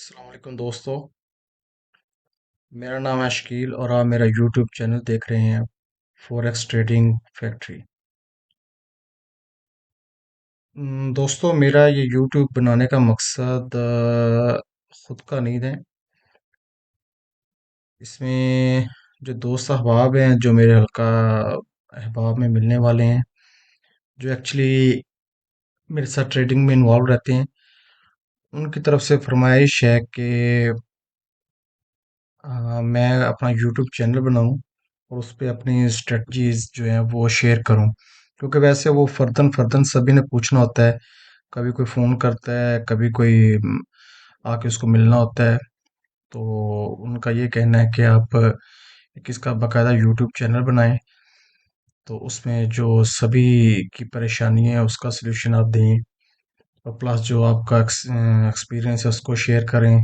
अस्सलाम वालेकुम दोस्तों। मेरा नाम है शकील और आप मेरा यूट्यूब चैनल देख रहे हैं फॉरेक्स ट्रेडिंग फैक्ट्री। दोस्तों, मेरा ये यूट्यूब बनाने का मकसद खुद का नहीं है। इसमें जो दोस्त अहबाब हैं, जो मेरे हल्का अहबाब में मिलने वाले हैं, जो एक्चुअली मेरे साथ ट्रेडिंग में इन्वॉल्व रहते हैं, उनकी तरफ से फरमाइश है कि मैं अपना यूट्यूब चैनल बनाऊं और उस पे अपनी स्ट्रेटजीज जो हैं वो शेयर करूं। क्योंकि वैसे वो फर्दन फर्दन सभी ने पूछना होता है। कभी कोई फ़ोन करता है, कभी कोई आके उसको मिलना होता है। तो उनका ये कहना है कि आप एक इसका बाकायदा यूट्यूब चैनल बनाएं, तो उसमें जो सभी की परेशानी है उसका सलूशन आप दें, और प्लस जो आपका एक्सपीरियंस है उसको शेयर करें,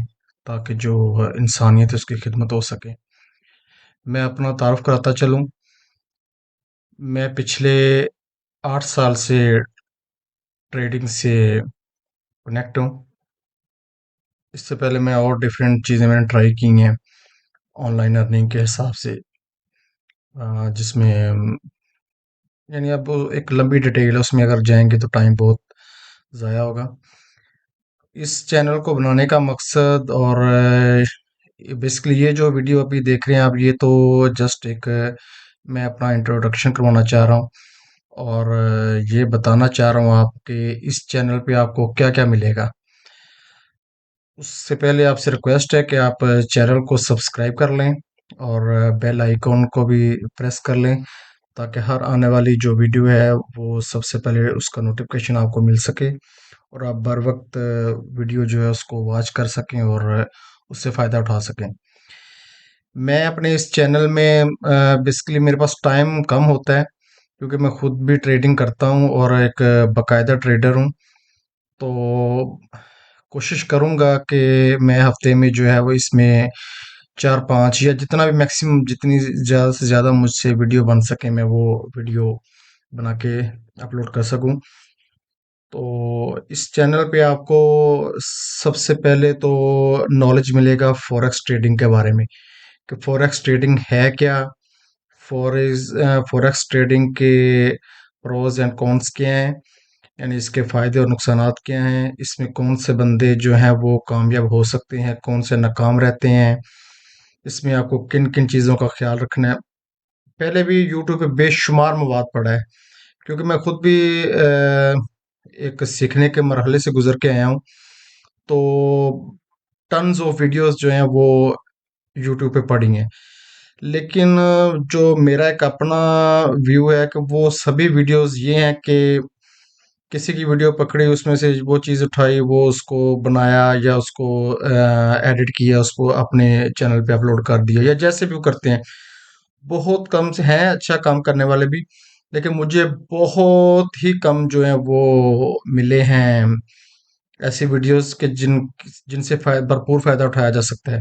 ताकि जो इंसानियत है उसकी खिदमत हो सके। मैं अपना तारुफ कराता चलूं। मैं पिछले 8 साल से ट्रेडिंग से कनेक्ट हूँ। इससे पहले मैं और डिफरेंट चीज़ें मैंने ट्राई की हैं ऑनलाइन अर्निंग के हिसाब से, जिसमें यानी अब एक लंबी डिटेल है, उसमें अगर जाएंगे तो टाइम बहुत ज़ाया होगा। इस चैनल को बनाने का मकसद और बेसिकली ये जो वीडियो अभी देख रहे हैं आप, ये तो जस्ट एक मैं अपना इंट्रोडक्शन करवाना चाह रहा हूँ, और ये बताना चाह रहा हूँ आपके इस चैनल पे आपको क्या क्या मिलेगा। उससे पहले आपसे रिक्वेस्ट है कि आप चैनल को सब्सक्राइब कर लें और बेल आइकॉन को भी प्रेस कर लें, ताकि हर आने वाली जो वीडियो है वो सबसे पहले उसका नोटिफिकेशन आपको मिल सके और आप बर वक्त वीडियो जो है उसको वॉच कर सकें और उससे फ़ायदा उठा सकें। मैं अपने इस चैनल में बेसिकली मेरे पास टाइम कम होता है, क्योंकि मैं खुद भी ट्रेडिंग करता हूँ और एक बाकायदा ट्रेडर हूँ। तो कोशिश करूँगा कि मैं हफ्ते में जो है वो इसमें 4-5 या जितना भी मैक्सिमम जितनी ज़्यादा से ज़्यादा मुझसे वीडियो बन सके, मैं वो वीडियो बना के अपलोड कर सकूँ। तो इस चैनल पे आपको सबसे पहले तो नॉलेज मिलेगा फॉरेक्स ट्रेडिंग के बारे में, कि फॉरेक्स ट्रेडिंग है क्या, फॉरेक्स ट्रेडिंग के प्रोज एंड कॉन्स क्या हैं, यानी इसके फ़ायदे और नुकसानात क्या हैं, इसमें कौन से बंदे जो हैं वो कामयाब हो सकते हैं, कौन से नाकाम रहते हैं, इसमें आपको किन किन चीज़ों का ख्याल रखना है। पहले भी यूट्यूब पे बेशुमार मवाद पड़ा है, क्योंकि मैं खुद भी एक सीखने के मरहले से गुजर के आया हूँ। तो टन्स ऑफ वीडियोस जो हैं वो यूट्यूब पे पड़ी हैं। लेकिन जो मेरा एक अपना व्यू है कि वो सभी वीडियोस ये हैं कि किसी की वीडियो पकड़ी, उसमें से वो चीज़ उठाई, वो उसको बनाया या उसको एडिट किया, उसको अपने चैनल पे अपलोड कर दिया, या जैसे भी वो करते हैं। बहुत कम से हैं अच्छा काम करने वाले भी, लेकिन मुझे बहुत ही कम जो है वो मिले हैं ऐसी वीडियोस के जिनसे भरपूर फायदा उठाया जा सकता है।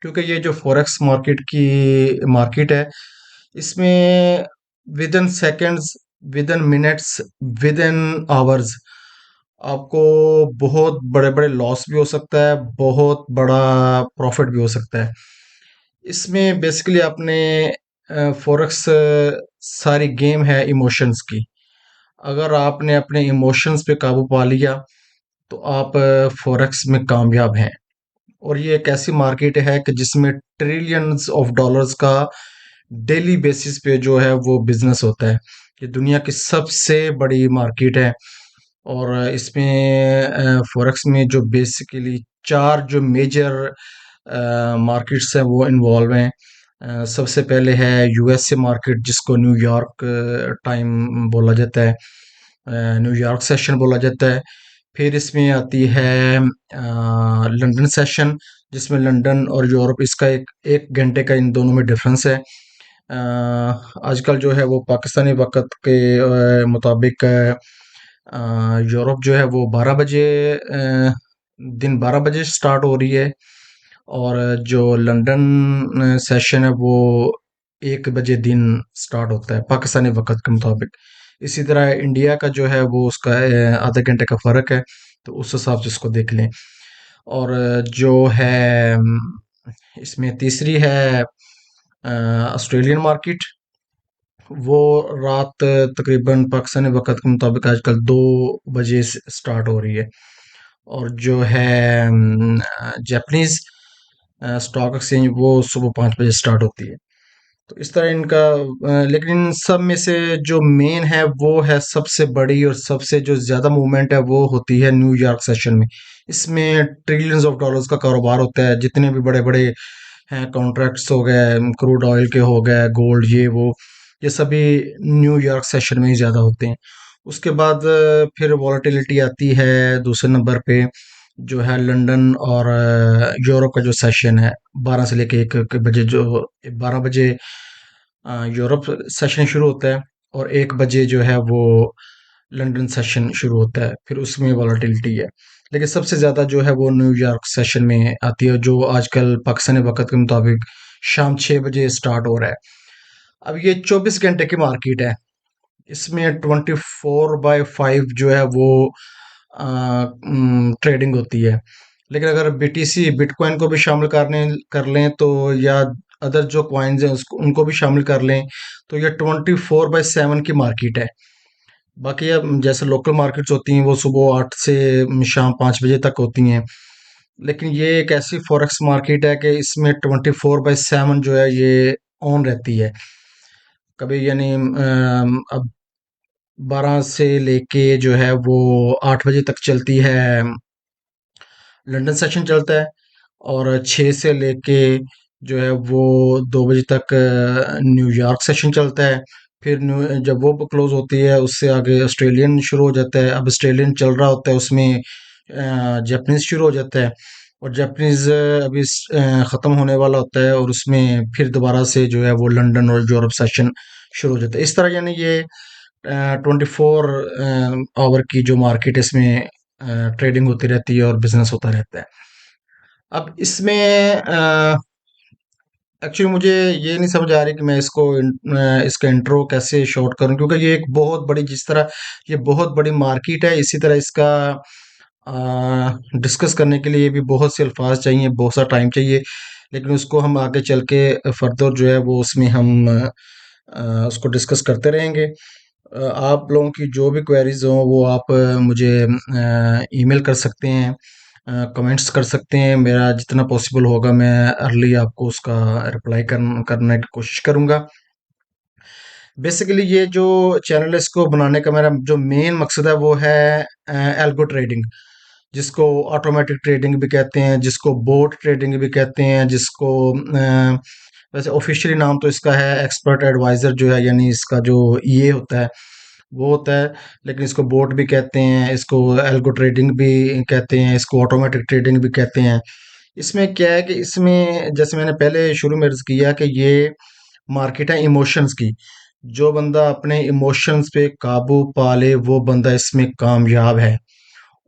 क्योंकि ये जो फॉरेक्स मार्केट है, इसमें with in seconds, with in minutes, with in hours आपको बहुत बड़े बड़े लॉस भी हो सकता है, बहुत बड़ा प्रॉफिट भी हो सकता है। इसमें बेसिकली आपने फॉरेक्स सारी गेम है इमोशंस की। अगर आपने अपने इमोशंस पे काबू पा लिया तो आप फॉरेक्स में कामयाब हैं। और ये एक ऐसी मार्केट है कि जिसमें ट्रिलियंस ऑफ डॉलर्स का डेली बेसिस पे जो है वो बिजनेस होता है। ये दुनिया की सबसे बड़ी मार्केट है, और इसमें फॉरेक्स में जो बेसिकली चार जो मेजर मार्केट्स हैं वो इन्वॉल्व हैं। सबसे पहले है यूएसए मार्केट, जिसको न्यूयॉर्क टाइम बोला जाता है, न्यूयॉर्क सेशन बोला जाता है। फिर इसमें आती है लंदन सेशन, जिसमें लंदन और यूरोप, इसका एक एक घंटे का इन दोनों में डिफरेंस है। आजकल जो है वो पाकिस्तानी वक़्त के मुताबिक यूरोप जो है वो 12 बजे दिन 12 बजे स्टार्ट हो रही है, और जो लंदन सेशन है वो 1 बजे दिन स्टार्ट होता है पाकिस्तानी वक़्त के मुताबिक। इसी तरह इंडिया का जो है वो उसका आधे घंटे का फ़र्क है, तो उस हिसाब से इसको देख लें। और जो है इसमें तीसरी है ऑस्ट्रेलियन मार्केट। वो रात तकरीबन पाकिस्तानी वक़्त के मुताबिक आजकल 2 बजे से स्टार्ट हो रही है। और जो है जापानीज़ स्टॉक एक्सचेंज वो सुबह 5 बजे स्टार्ट होती है। तो इस तरह इनका लेकिन इन सब में से जो मेन है वो है सबसे बड़ी और सबसे जो ज़्यादा मूवमेंट है वो होती है न्यूयॉर्क सेशन में। इसमें ट्रिलियंस ऑफ डॉलर्स का कारोबार होता है। जितने भी बड़े-बड़े हैं कॉन्ट्रैक्ट्स हो गए, क्रूड ऑयल के हो गए, गोल्ड ये वो, ये सभी न्यूयॉर्क सेशन में ही ज़्यादा होते हैं। उसके बाद फिर वॉलेटिलिटी आती है दूसरे नंबर पे, जो है लंदन और यूरोप का जो सेशन है 12 से लेके 1 बजे, जो 12 बजे यूरोप सेशन शुरू होता है और 1 बजे जो है वो लंदन सेशन शुरू होता है, फिर उसमें वॉलेटिलिटी है। लेकिन सबसे ज़्यादा जो है वो न्यूयॉर्क सेशन में आती है, जो आजकल पाकिस्तानी वक़्त के मुताबिक शाम 6 बजे स्टार्ट हो रहा है। अब ये 24 घंटे की मार्केट है। इसमें 24/5 जो है वो ट्रेडिंग होती है। लेकिन अगर बीटीसी बिटकॉइन को भी शामिल कर लें तो, या अदर जो कॉइन्स हैं उसको उनको भी शामिल कर लें, तो ये 24/7 की मार्केट है। बाकी अब जैसे लोकल मार्केट्स होती हैं वो सुबह 8 से शाम 5 बजे तक होती हैं। लेकिन ये एक ऐसी फॉरेक्स मार्केट है कि इसमें 24/7 जो है ये ऑन रहती है। कभी यानी अब 12 से लेके जो है वो 8 बजे तक चलती है, लंदन सेशन चलता है। और 6 से लेके जो है वो 2 बजे तक न्यूयॉर्क सेशन चलता है। फिर जब वो क्लोज होती है उससे आगे ऑस्ट्रेलियन शुरू हो जाता है। अब ऑस्ट्रेलियन चल रहा होता है उसमें जापानीज शुरू हो जाता है। और जापानीज अभी ख़त्म होने वाला होता है और उसमें फिर दोबारा से जो है वो लंदन और यूरोप सेशन शुरू हो जाता है। इस तरह यानी ये 24 आवर की जो मार्केट है इसमें ट्रेडिंग होती रहती है और बिजनेस होता रहता है। अब इसमें एक्चुअली मुझे ये नहीं समझ आ रही कि मैं इसका इंट्रो कैसे शॉर्ट करूं, क्योंकि ये एक बहुत बड़ी, जिस तरह ये बहुत बड़ी मार्केट है, इसी तरह इसका डिस्कस करने के लिए भी बहुत से अल्फाज चाहिए, बहुत सा टाइम चाहिए। लेकिन उसको हम आगे चल के फर्दर जो है वो उसमें हम उसको डिस्कस करते रहेंगे। आप लोगों की जो भी क्वेरीज हो वो आप मुझे ईमेल कर सकते हैं, कमेंट्स कर सकते हैं। मेरा जितना पॉसिबल होगा मैं अर्ली आपको उसका रिप्लाई करने की कोशिश करूंगा। बेसिकली ये जो चैनल है इसको बनाने का मेरा जो मेन मकसद है वो है एल्गो ट्रेडिंग, जिसको ऑटोमेटिक ट्रेडिंग भी कहते हैं, जिसको बोट ट्रेडिंग भी कहते हैं, जिसको वैसे ऑफिशियली नाम तो इसका है एक्सपर्ट एडवाइजर जो है, यानी इसका जो ये होता है वो होता है। लेकिन इसको बोट भी कहते हैं, इसको एल्गो ट्रेडिंग भी कहते हैं, इसको ऑटोमेटिक ट्रेडिंग भी कहते हैं। इसमें क्या है कि इसमें जैसे मैंने पहले शुरू में अर्ज किया कि ये मार्केट है इमोशंस की। जो बंदा अपने इमोशंस पे काबू पा ले वो बंदा इसमें कामयाब है।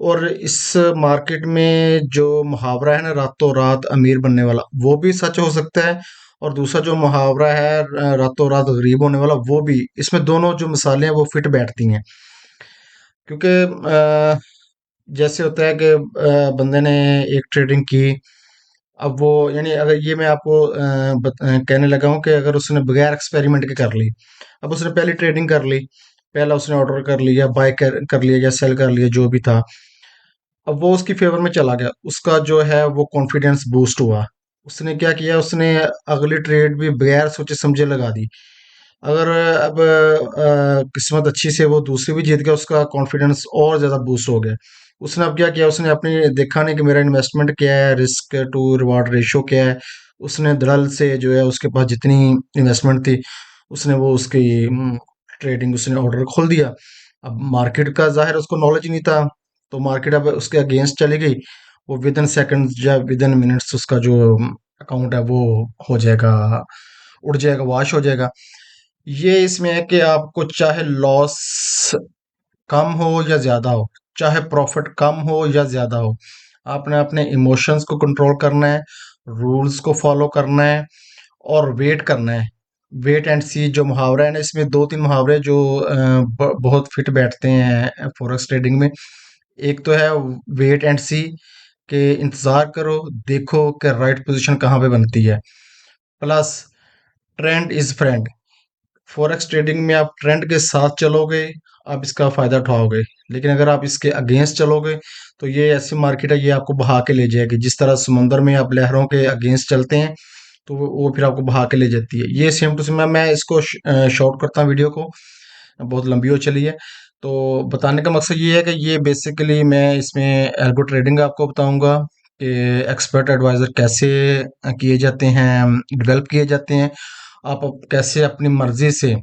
और इस मार्केट में जो मुहावरा है ना, रातों रात अमीर बनने वाला, वो भी सच हो सकता है। और दूसरा जो मुहावरा है रातों रात गरीब होने वाला, वो भी, इसमें दोनों जो मिसालें हैं वो फिट बैठती हैं। क्योंकि जैसे होता है कि बंदे ने एक ट्रेडिंग की, अब वो यानी अगर ये मैं आपको कहने लगा हूँ कि अगर उसने बगैर एक्सपेरिमेंट के कर ली, अब उसने पहली ट्रेडिंग कर ली, पहला उसने ऑर्डर कर लिया, बाय कर लिया या सेल कर लिया जो भी था, अब वो उसकी फेवर में चला गया, उसका जो है वो कॉन्फिडेंस बूस्ट हुआ। उसने क्या किया, उसने अगली ट्रेड भी बगैर सोचे समझे लगा दी। अगर अब किस्मत अच्छी से वो दूसरी भी जीत गया, उसका कॉन्फिडेंस और ज़्यादा बूस्ट हो गया। उसने अब क्या किया, उसने अपनी देखा नहीं कि मेरा इन्वेस्टमेंट क्या है, रिस्क टू रिवार्ड रेशो क्या है। उसने धड़ल्ले से जो है उसके पास जितनी इन्वेस्टमेंट थी, उसने वो उसकी ट्रेडिंग उसने ऑर्डर खोल दिया। अब मार्केट का ज़ाहिर उसको नॉलेज नहीं था, तो मार्केट अब उसके अगेंस्ट चली गई। वो विद इन सेकंड्स या विद इन मिनट्स उसका जो अकाउंट है वो हो जाएगा, उड़ जाएगा, वॉश हो जाएगा। ये इसमें है कि आपको चाहे लॉस कम हो या ज़्यादा हो, चाहे प्रॉफिट कम हो या ज़्यादा हो, आपने अपने इमोशंस को कंट्रोल करना है, रूल्स को फॉलो करना है और वेट करना है। वेट एंड सी जो मुहावरा है ना, इसमें 2-3 मुहावरे जो बहुत फिट बैठते हैं फॉरेक्स ट्रेडिंग में। एक तो है वेट एंड सी, कि इंतज़ार करो, देखो कि राइट पोजीशन कहाँ पे बनती है। Plus trend is friend. Forex trading में आप ट्रेंड के साथ चलोगे, आप इसका फ़ायदा उठाओगे। लेकिन अगर आप इसके अगेंस्ट चलोगे, तो ये ऐसी मार्केट है, ये आपको बहा के ले जाएगी। जिस तरह समुंदर में आप लहरों के अगेंस्ट चलते हैं, तो वो फिर आपको बहा के ले जाती है। ये सेम टू सेम, मैं इसको शॉर्ट करता हूँ वीडियो को, बहुत लंबी हो चली है। तो बताने का मकसद ये है कि ये बेसिकली मैं इसमें एल्गो ट्रेडिंग आपको बताऊंगा कि एक्सपर्ट एडवाइज़र कैसे किए जाते हैं, डेवलप किए जाते हैं। आप कैसे अपनी मर्ज़ी से,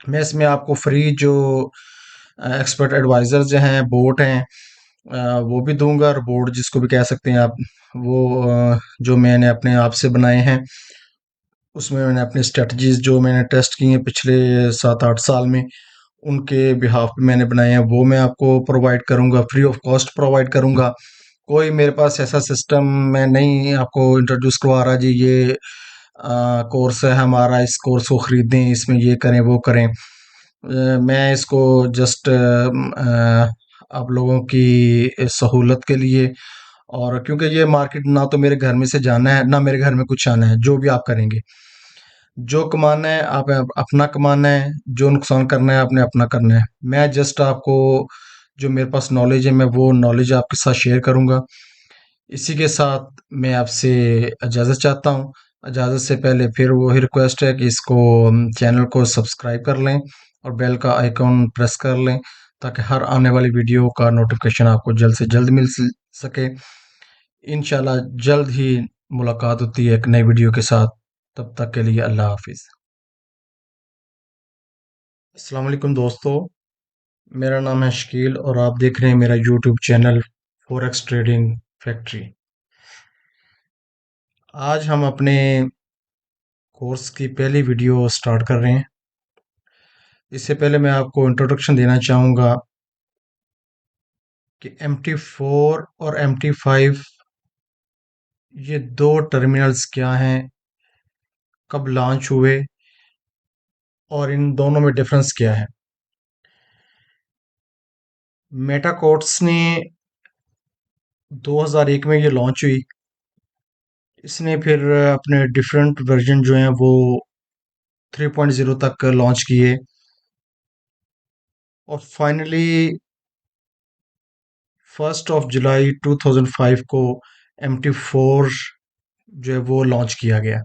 मैं इसमें आपको फ्री जो एक्सपर्ट एडवाइज़र जो हैं, बोट हैं, वो भी दूंगा, और बोर्ड जिसको भी कह सकते हैं आप, वो जो मैंने अपने आप से बनाए हैं, उसमें मैंने अपनी स्ट्रेटजीज जो मैंने टेस्ट की हैं पिछले 7-8 साल में, उनके बिहाफ पे मैंने बनाए हैं, वो मैं आपको प्रोवाइड करूंगा, फ्री ऑफ कॉस्ट प्रोवाइड करूंगा। कोई मेरे पास ऐसा सिस्टम मैं नहीं आपको इंट्रोड्यूस करवा रहा जी, ये कोर्स है हमारा, इस कोर्स को ख़रीदें, इसमें ये करें वो करें। मैं इसको जस्ट आप लोगों की सहूलत के लिए, और क्योंकि ये मार्केट ना तो मेरे घर में से जाना है, ना मेरे घर में कुछ आना है, जो भी आप करेंगे, जो कमाना है आप अपना कमाना है, जो नुकसान करना है आपने अपना करना है। मैं जस्ट आपको जो मेरे पास नॉलेज है, मैं वो नॉलेज आपके साथ शेयर करूंगा। इसी के साथ मैं आपसे इजाज़त चाहता हूँ। इजाज़त से पहले फिर वही रिक्वेस्ट है कि इसको चैनल को सब्सक्राइब कर लें और बेल का आइकॉन प्रेस कर लें, ताकि हर आने वाली वीडियो का नोटिफिकेशन आपको जल्द से जल्द मिल सके। इंशाल्लाह जल्द ही मुलाकात होती है एक नई वीडियो के साथ। तब तक के लिए अल्लाह हाफिज़। अस्सलाम वालेकुम दोस्तों, मेरा नाम है शकील और आप देख रहे हैं मेरा YouTube channel forex trading factory. आज हम अपने कोर्स की पहली वीडियो स्टार्ट कर रहे हैं। इससे पहले मैं आपको इंट्रोडक्शन देना चाहूँगा कि MT4 और MT5 ये दो टर्मिनल्स क्या हैं, कब लॉन्च हुए और इन दोनों में डिफरेंस क्या है। मेटाकोट्स ने 2001 में ये लॉन्च हुई। इसने फिर अपने डिफरेंट वर्जन जो हैं वो 3.0 तक लॉन्च किए, और फाइनली 1 जुलाई 2005 को MT4 जो है वो लॉन्च किया गया।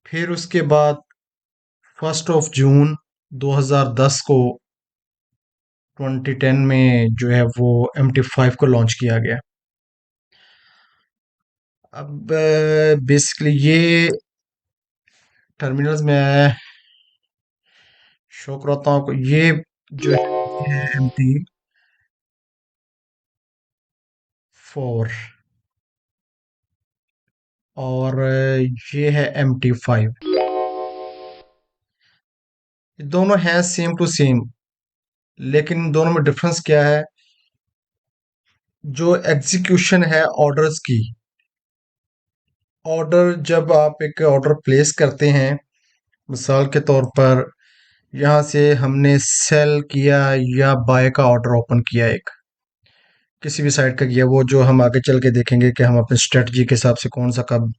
फिर उसके बाद 1 जून 2010 को 2010 में जो है वो MT5 को लॉन्च किया गया। अब बेसिकली ये टर्मिनल्स में शो कराता हूँ आपको। ये जो है MT4 और ये है MT5। ये दोनों हैं सेम टू सेम, लेकिन इन दोनों में डिफरेंस क्या है, जो एग्जीक्यूशन है ऑर्डर्स की। ऑर्डर, जब आप एक ऑर्डर प्लेस करते हैं, मिसाल के तौर पर यहाँ से हमने सेल किया या बाय का ऑर्डर ओपन किया, एक किसी भी साइट का किया, वो जो हम आगे चल के देखेंगे कि हम अपनी स्ट्रेटजी के हिसाब से कौन सा कब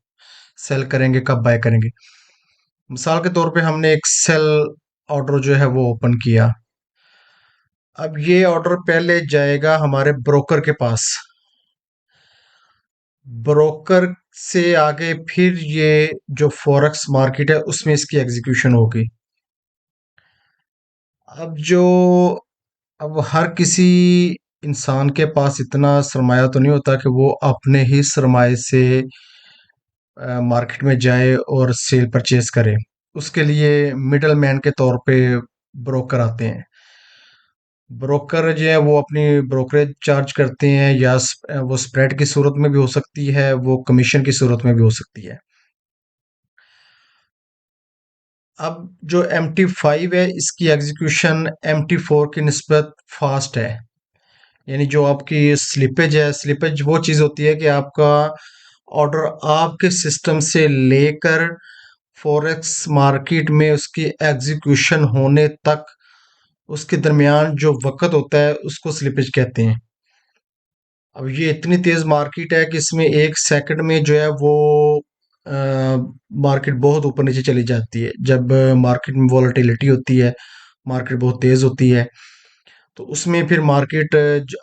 सेल करेंगे, कब बाय करेंगे। मिसाल के तौर पे हमने एक सेल ऑर्डर जो है वो ओपन किया। अब ये ऑर्डर पहले जाएगा हमारे ब्रोकर के पास, ब्रोकर से आगे फिर ये जो फॉरेक्स मार्केट है उसमें इसकी एग्जीक्यूशन होगी। अब जो अब हर किसी इंसान के पास इतना सरमाया तो नहीं होता कि वो अपने ही सरमाए से मार्केट में जाए और सेल परचेज करे। उसके लिए मिडल मैन के तौर पे ब्रोकर आते हैं। ब्रोकर जो है वो अपनी ब्रोकरेज चार्ज करते हैं, या वो स्प्रेड की सूरत में भी हो सकती है, वो कमीशन की सूरत में भी हो सकती है। अब जो MT5 है, इसकी एग्जीक्यूशन MT4 की निस्बत फास्ट है। यानी जो आपकी स्लिपेज है, स्लिपेज वो चीज़ होती है कि आपका ऑर्डर आपके सिस्टम से लेकर फॉरेक्स मार्केट में उसकी एग्जीक्यूशन होने तक, उसके दरमियान जो वक़्त होता है उसको स्लिपेज कहते हैं। अब ये इतनी तेज मार्केट है कि इसमें एक सेकंड में जो है वो मार्केट बहुत ऊपर नीचे चली जाती है। जब मार्केट में वॉलेटिलिटी होती है, मार्केट बहुत तेज होती है, तो उसमें फिर मार्केट,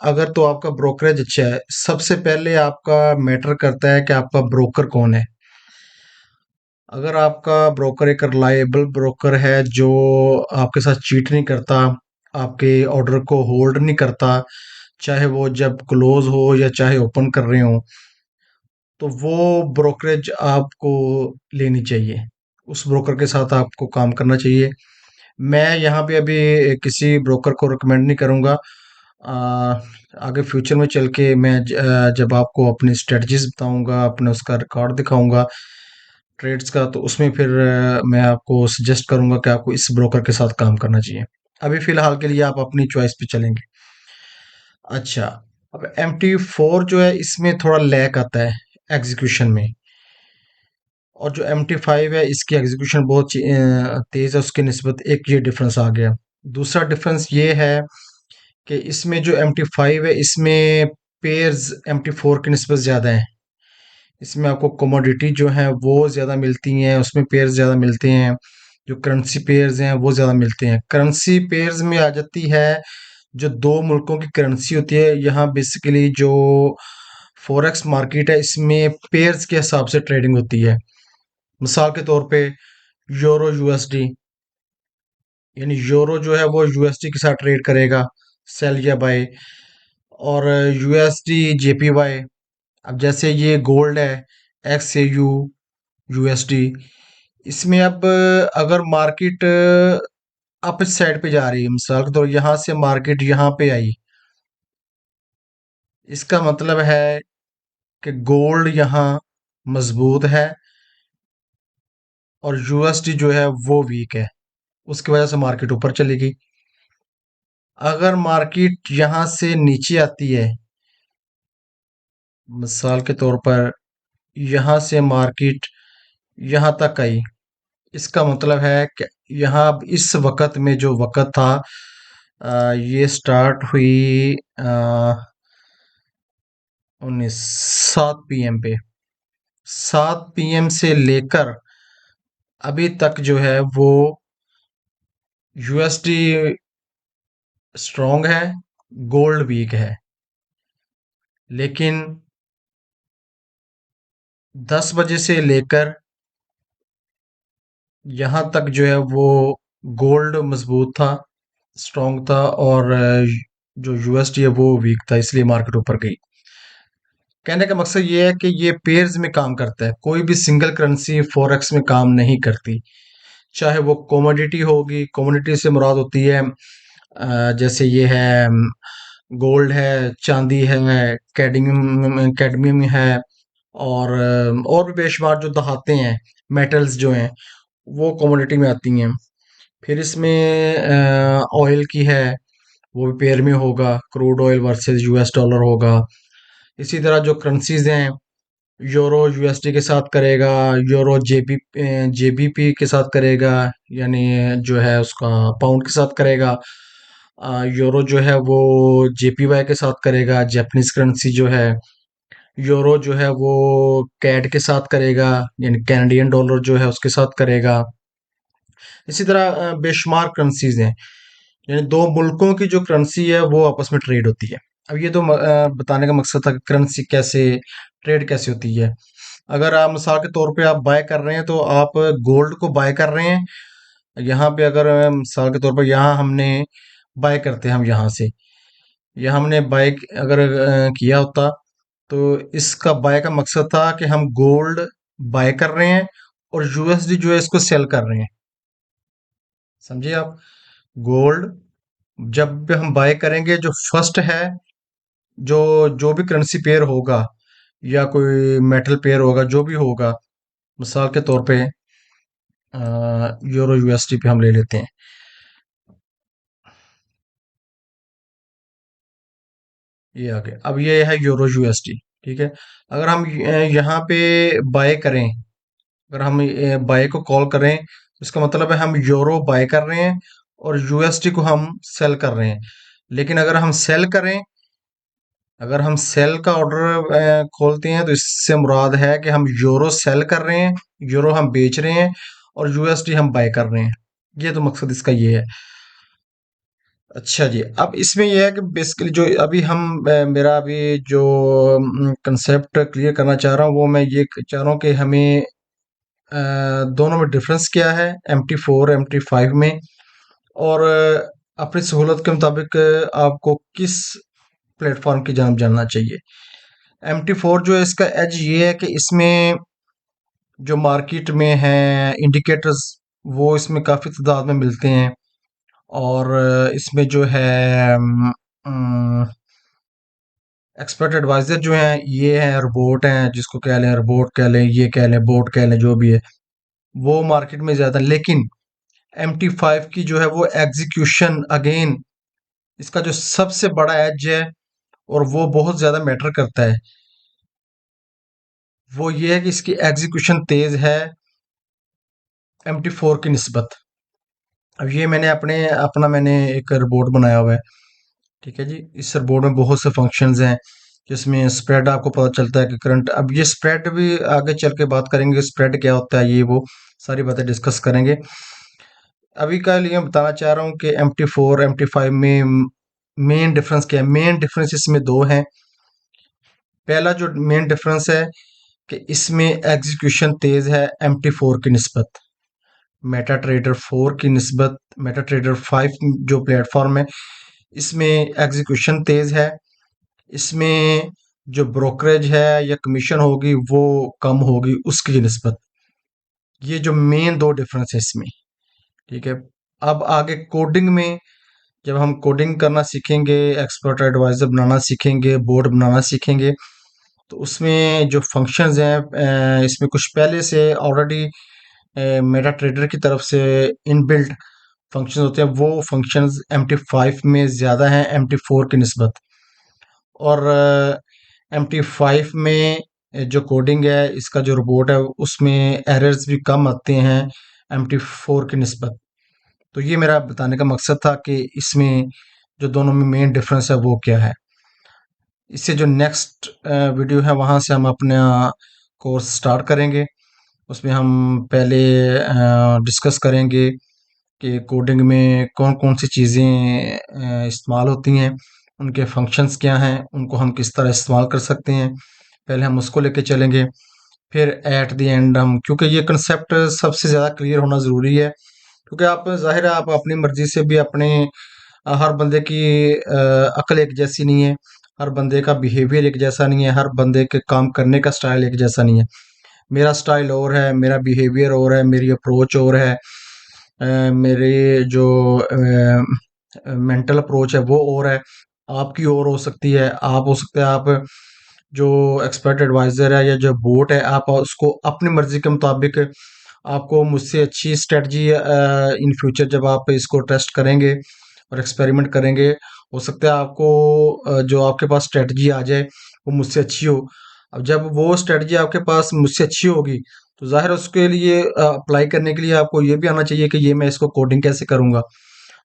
अगर तो आपका ब्रोकरेज अच्छा है, सबसे पहले आपका मैटर करता है कि आपका ब्रोकर कौन है। अगर आपका ब्रोकर एक रिलायबल ब्रोकर है जो आपके साथ चीट नहीं करता, आपके ऑर्डर को होल्ड नहीं करता, चाहे वो जब क्लोज हो या चाहे ओपन कर रहे हो, तो वो ब्रोकरेज आपको लेनी चाहिए। उस ब्रोकर के साथ आपको काम करना चाहिए। मैं यहाँ पे अभी किसी ब्रोकर को रिकमेंड नहीं करूँगा। आ, आगे फ्यूचर में चल के मैं जब आपको अपनी स्ट्रेटजीज बताऊंगा, अपने उसका रिकॉर्ड दिखाऊंगा ट्रेड्स का, तो उसमें फिर मैं आपको सजेस्ट करूंगा कि आपको इस ब्रोकर के साथ काम करना चाहिए। अभी फिलहाल के लिए आप अपनी चॉइस पे चलेंगे। अच्छा, अब MT4 जो है इसमें थोड़ा लैक आता है एग्जीक्यूशन में, और जो MT5 है इसकी एग्जीक्यूशन बहुत तेज है उसकी निस्बत। एक ये डिफरेंस आ गया। दूसरा डिफरेंस ये है कि इसमें जो MT5 है इसमें पेयर्स MT4 की निस्बत ज़्यादा है। इसमें आपको कमोडिटी जो है वो ज़्यादा मिलती हैं, उसमें पेयर्स ज़्यादा मिलते हैं। जो करेंसी पेयर्स हैं वो ज़्यादा मिलते हैं। करेंसी पेयर्स में आ जाती है जो दो मुल्कों की करेंसी होती है। यहाँ बेसिकली जो फॉरेक्स मार्केट है इसमें पेयर्स के हिसाब से ट्रेडिंग होती है। मिसाल के तौर पे यूरो यूएसडी, यानी यूरो जो है वो यूएसडी के साथ ट्रेड करेगा, सेल या बाय। और यूएसडी जेपीवाई, अब जैसे ये गोल्ड है, XAU यूएसडी, इसमें अब अगर मार्केट अप साइड पे जा रही है, मिसाल के तौर यहाँ से मार्केट यहाँ पे आई, इसका मतलब है कि गोल्ड यहाँ मजबूत है और यूएसडी जो है वो वीक है, उसकी वजह से मार्केट ऊपर चलेगी। अगर मार्केट यहाँ से नीचे आती है, मिसाल के तौर पर यहाँ से मार्केट यहाँ तक आई, इसका मतलब है कि यहाँ अब इस वक्त में जो वक्त था, ये स्टार्ट हुई 7 PM पे। 7 PM से लेकर अभी तक जो है वो यूएसडी स्ट्रांग है, गोल्ड वीक है। लेकिन 10 बजे से लेकर यहाँ तक जो है वो गोल्ड मजबूत था, स्ट्रांग था, और जो यूएसडी है वो वीक था, इसलिए मार्केट ऊपर गई। कहने का मकसद ये है कि ये पेयर्स में काम करता है, कोई भी सिंगल करेंसी फॉरेक्स में काम नहीं करती। चाहे वो कमोडिटी होगी, कमोडिटी से मुराद होती है जैसे ये है गोल्ड है, चांदी है, कैडमियम कैडमियम है, और भी बेशुमार जो धातें हैं, मेटल्स जो हैं, वो कमोडिटी में आती हैं। फिर इसमें ऑयल की है, वो भी पेयर में होगा, crude oil versus US dollar होगा। इसी तरह जो करेंसीज हैं, यूरो यूएसडी के साथ करेगा, यूरो जेबीपी के साथ करेगा, यानी जो है उसका पाउंड के साथ करेगा। यूरो जो है वो जेपीवाई के साथ करेगा, जापानीज करेंसी जो है। यूरो जो है वो कैड के साथ करेगा, यानी कैनेडियन डॉलर जो है उसके साथ करेगा। इसी तरह बेशुमार करेंसीज हैं, यानी दो मुल्कों की जो करेंसी है वो आपस में ट्रेड होती है। अब ये तो बताने का मकसद था कि करेंसी कैसे ट्रेड कैसे होती है। अगर आप मिसाल के तौर पे आप बाय कर रहे हैं तो आप गोल्ड को बाय कर रहे हैं। यहाँ पे अगर मिसाल के तौर पर यहाँ हमने बाय करते हैं, हम यहाँ से, यहाँ हमने बाय अगर किया होता, तो इसका बाय का मकसद था कि हम गोल्ड बाय कर रहे हैं और यूएसडी जो है इसको सेल कर रहे हैं। समझिए आप, गोल्ड जब भी हम बाय करेंगे, जो फर्स्ट है, जो जो भी करेंसी पेयर होगा या कोई मेटल पेयर होगा, जो भी होगा, मिसाल के तौर पे यूरो यूएसडी पे हम ले लेते हैं। ये आ गया, अब ये है यूरो यूएसडी। ठीक है, अगर हम यहाँ पे बाय करें, अगर हम बाय को कॉल करें, तो इसका मतलब है हम यूरो बाय कर रहे हैं और यूएसडी को हम सेल कर रहे हैं। लेकिन अगर हम सेल करें अगर हम सेल का ऑर्डर खोलते हैं तो इससे मुराद है कि हम यूरो सेल कर रहे हैं, यूरो हम बेच रहे हैं और यूएसडी हम बाय कर रहे हैं। ये तो मकसद इसका ये है। अच्छा जी, अब इसमें ये है कि बेसिकली जो अभी मेरा अभी जो कंसेप्ट क्लियर करना चाह रहा हूँ वो मैं ये चाह रहा हूँ कि हमें दोनों में डिफरेंस क्या है MT4 MT5 में, और अपनी सहूलत के मुताबिक आपको किस प्लेटफॉर्म की जानब जानना चाहिए। MT4 जो है इसका एज ये है कि इसमें जो मार्केट में है इंडिकेटर्स वो इसमें काफ़ी तादाद में मिलते हैं, और इसमें जो है एक्सपर्ट एडवाइजर जो हैं ये हैं, रोबोट हैं, जिसको कह लें रोबोट कह लें, ये कह लें बोट कह लें, जो भी है वो मार्केट में ज़्यादा। लेकिन MT5 की जो है वो एग्जीक्यूशन अगेन इसका जो सबसे बड़ा एज है और वो बहुत ज़्यादा मैटर करता है, वो ये है कि इसकी एग्जीक्यूशन तेज़ है MT4 की निस्बत। अब ये मैंने अपना एक रोबोट बनाया हुआ है, ठीक है जी। इस रोबोट में बहुत से फंक्शंस हैं, जिसमें स्प्रेड आपको पता चलता है कि करंट, अब ये स्प्रेड भी आगे चल के बात करेंगे, स्प्रेड क्या होता है, ये वो सारी बातें डिस्कस करेंगे। अभी का लिए मैं बताना चाह रहा हूँ कि MT4 MT5 में मेन डिफरेंस क्या है। मेन डिफरेंस इसमें दो हैं। पहला जो मेन डिफरेंस है कि इसमें एग्जीक्यूशन तेज है MT4 की निस्बत, मेटा ट्रेडर 4 की निस्बत। मेटा ट्रेडर 5 जो प्लेटफॉर्म है इसमें एग्जीक्यूशन तेज है, इसमें जो ब्रोकरेज है या कमीशन होगी वो कम होगी उसकी निस्बत। ये जो मेन दो डिफरेंस है इसमें, ठीक है। अब आगे कोडिंग में जब हम कोडिंग करना सीखेंगे, एक्सपर्ट एडवाइजर बनाना सीखेंगे, बोर्ड बनाना सीखेंगे, तो उसमें जो फंक्शंस हैं इसमें कुछ पहले से ऑलरेडी मेटा ट्रेडर की तरफ से इनबिल्ट फंक्शंस होते हैं, वो फंक्शंस MT5 में ज़्यादा हैं MT4 की निस्बत। और MT5 में जो कोडिंग है इसका जो रोबोट है उसमें एरर्स भी कम आते हैं MT4 की निस्बत। तो ये मेरा बताने का मकसद था कि इसमें जो दोनों में मेन डिफरेंस है वो क्या है। इससे जो नेक्स्ट वीडियो है वहाँ से हम अपना कोर्स स्टार्ट करेंगे। उसमें हम पहले डिस्कस करेंगे कि कोडिंग में कौन कौन सी चीज़ें इस्तेमाल होती हैं, उनके फंक्शंस क्या हैं, उनको हम किस तरह इस्तेमाल कर सकते हैं, पहले हम उसको लेके चलेंगे। फिर एट द एंड हम, क्योंकि ये कंसेप्ट सबसे ज़्यादा क्लियर होना ज़रूरी है, क्योंकि आप ज़ाहिर है आप अपनी मर्ज़ी से भी अपने हर बंदे की अक्ल एक जैसी नहीं है, हर बंदे का बिहेवियर एक जैसा नहीं है, हर बंदे के काम करने का स्टाइल एक जैसा नहीं है। मेरा स्टाइल और है, मेरा बिहेवियर और है, मेरी अप्रोच और है, मेरे जो मेंटल अप्रोच है वो और है, आपकी और हो सकती है। आप हो सकते हैं आप जो एक्सपर्ट एडवाइज़र है या जो बोट है आप उसको अपनी मर्ज़ी के मुताबिक, आपको मुझसे अच्छी स्ट्रेटजी इन फ्यूचर जब आप इसको टेस्ट करेंगे और एक्सपेरिमेंट करेंगे, हो सकता है आपको जो आपके पास स्ट्रेटजी आ जाए वो मुझसे अच्छी हो। अब जब वो स्ट्रेटजी आपके पास मुझसे अच्छी होगी तो ज़ाहिर है उसके लिए अप्लाई करने के लिए आपको ये भी आना चाहिए कि ये मैं इसको कोडिंग कैसे करूँगा।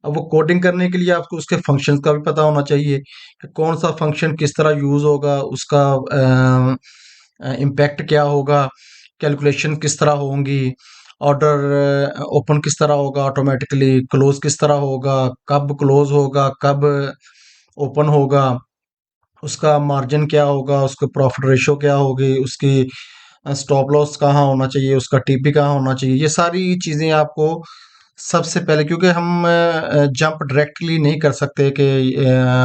अब वो कोडिंग करने के लिए आपको उसके फंक्शंस का भी पता होना चाहिए कि कौन सा फंक्शन किस तरह यूज़ होगा, उसका इम्पैक्ट क्या होगा, कैलकुलेशन किस तरह होंगी, ऑर्डर ओपन किस तरह होगा, ऑटोमेटिकली क्लोज किस तरह होगा, कब क्लोज होगा, कब ओपन होगा, उसका मार्जिन क्या होगा, उसके प्रॉफिट रेशो क्या होगी, उसकी स्टॉप लॉस कहाँ होना चाहिए, उसका टीपी कहाँ होना चाहिए। ये सारी चीज़ें आपको सबसे पहले, क्योंकि हम जंप डायरेक्टली नहीं कर सकते कि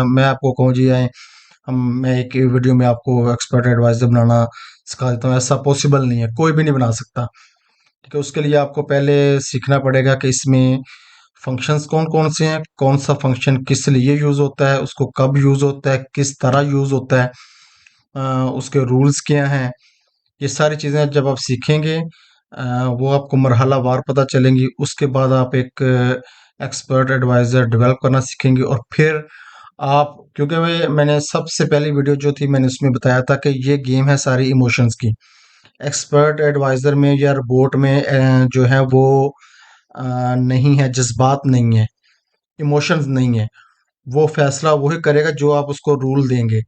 मैं आपको कहूँ जी आए मैं एक वीडियो में आपको एक्सपर्ट एडवाइजर बनाना सिखा देता हूँ, ऐसा पॉसिबल नहीं है, कोई भी नहीं बना सकता। ठीक है, उसके लिए आपको पहले सीखना पड़ेगा कि इसमें फंक्शंस कौन कौन से हैं, कौन सा फंक्शन किस लिए यूज़ होता है, उसको कब यूज़ होता है, किस तरह यूज़ होता है, उसके रूल्स क्या हैं। ये सारी चीज़ें जब आप सीखेंगे वो आपको मरहला वार पता चलेंगी। उसके बाद आप एक एक्सपर्ट एडवाइज़र डेवलप करना सीखेंगे, और फिर आप, क्योंकि मैंने सबसे पहली वीडियो जो थी मैंने उसमें बताया था कि ये गेम है सारी इमोशंस की। एक्सपर्ट एडवाइज़र में या रिपोर्ट में जो है वो नहीं है, जज्बात नहीं है, इमोशंस नहीं है। वो फैसला वही करेगा जो आप उसको रूल देंगे।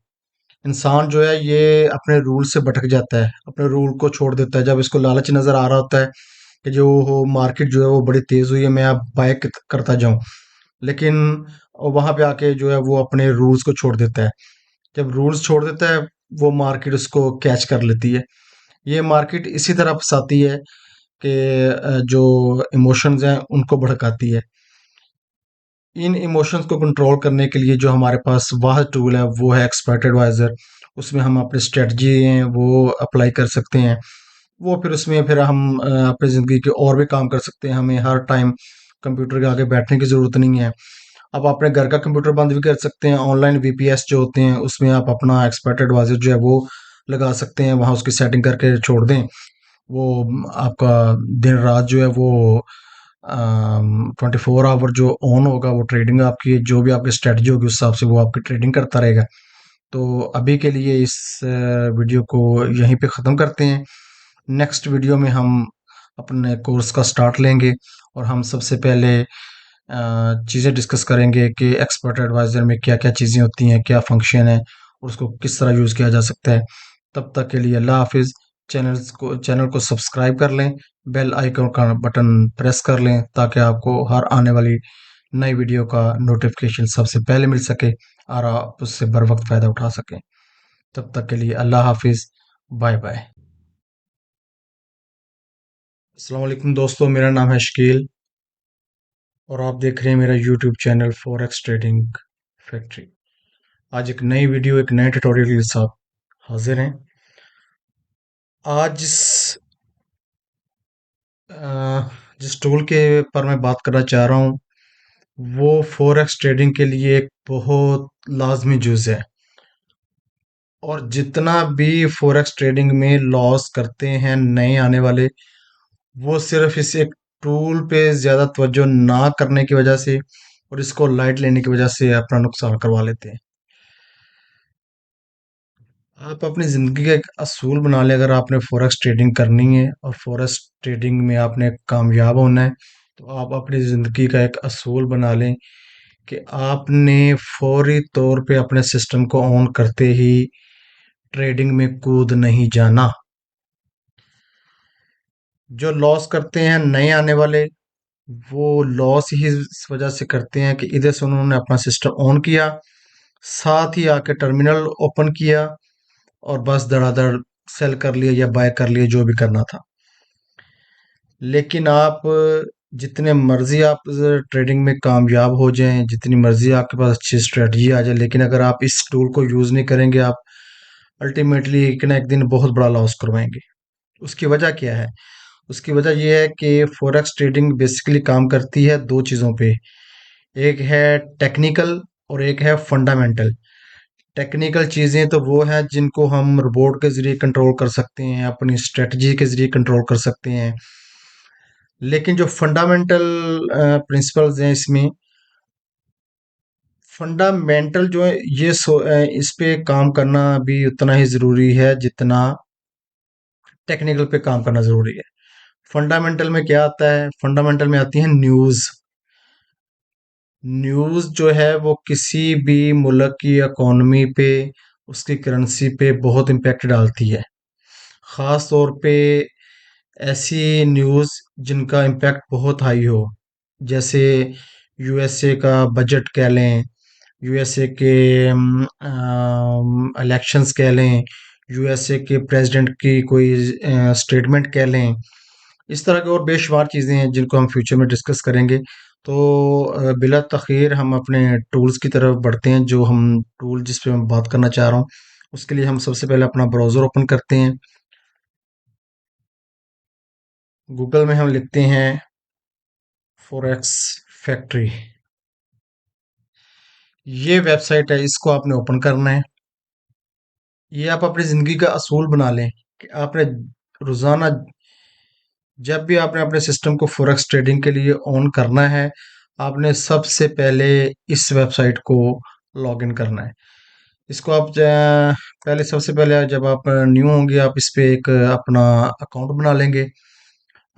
इंसान जो है ये अपने रूल से भटक जाता है, अपने रूल को छोड़ देता है जब इसको लालच नजर आ रहा होता है कि जो हो मार्केट जो है वो बड़ी तेज हुई है, मैं अब बाय करता जाऊं। लेकिन वहां पे आके जो है वो अपने रूल्स को छोड़ देता है। जब रूल्स छोड़ देता है, वो मार्केट उसको कैच कर लेती है। ये मार्केट इसी तरह फंसाती है कि जो इमोशंस हैं उनको भड़काती है। इन इमोशंस को कंट्रोल करने के लिए जो हमारे पास वाह टूल है वो है एक्सपर्ट एडवाइजर। उसमें हम अपनी स्ट्रेटजी हैं वो अप्लाई कर सकते हैं। वो फिर उसमें फिर हम अपनी ज़िंदगी के और भी काम कर सकते हैं। हमें हर टाइम कंप्यूटर के आगे बैठने की ज़रूरत नहीं है। आप अपने घर का कंप्यूटर बंद भी कर सकते हैं। ऑनलाइन वीपीएस जो होते हैं उसमें आप अपना एक्सपर्ट एडवाइजर जो है वो लगा सकते हैं। वहाँ उसकी सेटिंग करके छोड़ दें। वो आपका दिन रात जो है वो 24 आवर जो ऑन होगा, वो ट्रेडिंग आपकी जो भी आपकी स्ट्रेटजी होगी उस हिसाब से वो आपकी ट्रेडिंग करता रहेगा। तो अभी के लिए इस वीडियो को यहीं पे ख़त्म करते हैं। नेक्स्ट वीडियो में हम अपने कोर्स का स्टार्ट लेंगे और हम सबसे पहले चीज़ें डिस्कस करेंगे कि एक्सपर्ट एडवाइज़र में क्या-क्या चीज़ें होती हैं, क्या फ़ंक्शन है और उसको किस तरह यूज़ किया जा सकता है। तब तक के लिए अल्लाह हाफ़िज़। चैनल को सब्सक्राइब कर लें, बेल आइकन का बटन प्रेस कर लें ताकि आपको हर आने वाली नई वीडियो का नोटिफ़िकेशन सबसे पहले मिल सके और आप उससे बर वक़्त फ़ायदा उठा सकें। तब तक के लिए अल्लाह हाफ़िज़। Bye bye. अस्सलाम वालेकुम दोस्तों, मेरा नाम है शकील और आप देख रहे हैं मेरा YouTube channel forex trading factory. आज एक नई वीडियो, एक नए ट्यूटोरियल के साथ हाजिर हैं। आज जिस टूल के पर मैं बात करना चाह रहा हूँ वो फॉरेक्स ट्रेडिंग के लिए एक बहुत लाजमी जुज़ है। और जितना भी फॉरेक्स ट्रेडिंग में लॉस करते हैं नए आने वाले, वो सिर्फ इस एक टूल पे ज़्यादा तवज्जो ना करने की वजह से और इसको लाइट लेने की वजह से अपना नुकसान करवा लेते हैं। आप अपनी ज़िंदगी का एक असूल बना लें, अगर आपने फॉरेक्स ट्रेडिंग करनी है और फॉरेक्स ट्रेडिंग में आपने कामयाब होना है, तो आप अपनी ज़िंदगी का एक असूल बना लें कि आपने फौरी तौर पे अपने सिस्टम को ऑन करते ही ट्रेडिंग में कूद नहीं जाना। जो लॉस करते हैं नए आने वाले, वो लॉस ही इस वजह से करते हैं कि इधर से उन्होंने अपना सिस्टम ऑन किया, साथ ही आके टर्मिनल ओपन किया और बस धड़ाधड़ सेल कर लिए या बाय कर लिए जो भी करना था। लेकिन आप जितने मर्जी आप ट्रेडिंग में कामयाब हो जाएं, जितनी मर्जी आपके पास अच्छी स्ट्रेटजी आ जाए, लेकिन अगर आप इस टूल को यूज़ नहीं करेंगे, आप अल्टीमेटली एक ना एक दिन बहुत बड़ा लॉस करवाएंगे। उसकी वजह क्या है? उसकी वजह यह है कि फॉरेक्स ट्रेडिंग बेसिकली काम करती है दो चीज़ों पे। एक है टेक्निकल और एक है फंडामेंटल। टेक्निकल चीज़ें तो वो हैं जिनको हम रोबोट के ज़रिए कंट्रोल कर सकते हैं, अपनी स्ट्रेटजी के ज़रिए कंट्रोल कर सकते हैं। लेकिन जो फंडामेंटल प्रिंसिपल्स हैं इसमें, फंडामेंटल जो है ये इस पे काम करना भी उतना ही ज़रूरी है जितना टेक्निकल पे काम करना ज़रूरी है। फंडामेंटल में क्या आता है? फंडामेंटल में आती है न्यूज़। न्यूज़ जो है वो किसी भी मुल्क की इकोनॉमी पे, उसकी करेंसी पे बहुत इम्पैक्ट डालती है। ख़ास तौर पे ऐसी न्यूज़ जिनका इम्पैक्ट बहुत हाई हो, जैसे यूएसए का बजट कह लें, यूएसए के इलेक्शंस कह लें, यूएसए के प्रेसिडेंट की कोई स्टेटमेंट कह लें। इस तरह की और बेशुमार चीज़ें हैं जिनको हम फ्यूचर में डिस्कस करेंगे। तो बिला तख़ीर हम अपने टूल्स की तरफ बढ़ते हैं। जो हम टूल जिस पे मैं बात करना चाह रहा हूँ, उसके लिए हम सबसे पहले अपना ब्राउज़र ओपन करते हैं। गूगल में हम लिखते हैं फॉरेक्स फैक्ट्री। ये वेबसाइट है, इसको आपने ओपन करना है। ये आप अपनी ज़िंदगी का असूल बना लें कि आपने रोज़ाना जब भी आपने अपने सिस्टम को फॉरेक्स ट्रेडिंग के लिए ऑन करना है, आपने सबसे पहले इस वेबसाइट को लॉगिन करना है। इसको आप पहले सबसे पहले जब आप न्यू होंगे, आप इस पे एक अपना अकाउंट बना लेंगे।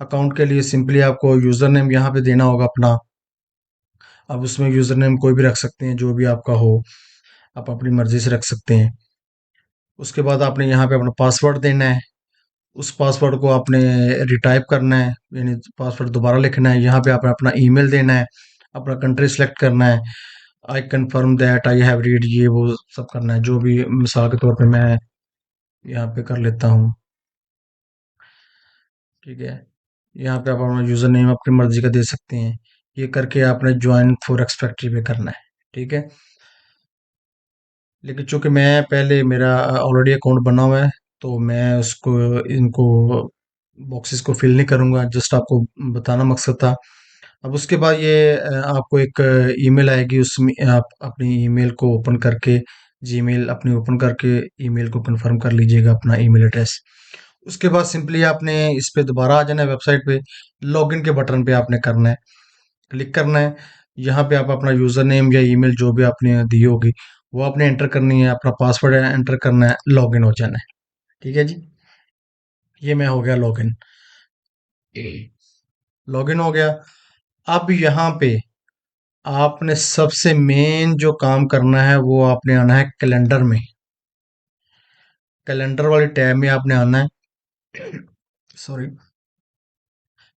अकाउंट के लिए सिंपली आपको यूज़र नेम यहाँ पे देना होगा अपना। आप उसमें यूज़र नेम कोई भी रख सकते हैं, जो भी आपका हो, आप अपनी मर्ज़ी से रख सकते हैं। उसके बाद आपने यहाँ पे अपना पासवर्ड देना है। उस पासवर्ड को आपने रिटाइप करना है, यानी पासवर्ड दोबारा लिखना है। यहाँ पे आपने अपना ईमेल देना है, अपना कंट्री सेलेक्ट करना है। I confirm that I have read, ये वो सब करना है, जो भी मिसाल के तौर पे मैं यहाँ पे कर लेता हूँ। ठीक है, यहाँ पे आप अपना यूजर नेम अपनी मर्जी का दे सकते हैं। ये करके आपने ज्वाइन फॉरेक्स फैक्ट्री पे करना है। ठीक है, लेकिन चूंकि मैं पहले मेरा ऑलरेडी अकाउंट बना हुआ है, तो मैं उसको इनको बॉक्सेस को फिल नहीं करूंगा, जस्ट आपको बताना मकसद था। अब उसके बाद ये आपको एक ईमेल आएगी, उसमें आप अपनी ईमेल को ओपन करके, जीमेल अपनी ओपन करके ईमेल को कंफर्म कर लीजिएगा अपना ईमेल एड्रेस। उसके बाद सिंपली आपने इस पे दोबारा आ जाना है, वेबसाइट पे लॉगिन के बटन पे आपने करना है, क्लिक करना है। यहाँ पे आप अपना यूजर नेम या ईमेल जो भी आपने दी होगी वो आपने एंटर करनी है, अपना पासवर्ड एंटर करना है, लॉगिन हो जाना है। ठीक है जी, ये मैं हो गया लॉगिन। लॉगिन हो गया। अब यहाँ पे आपने सबसे मेन जो काम करना है वो आपने आना है कैलेंडर में। कैलेंडर वाले टैब में आपने आना है, सॉरी।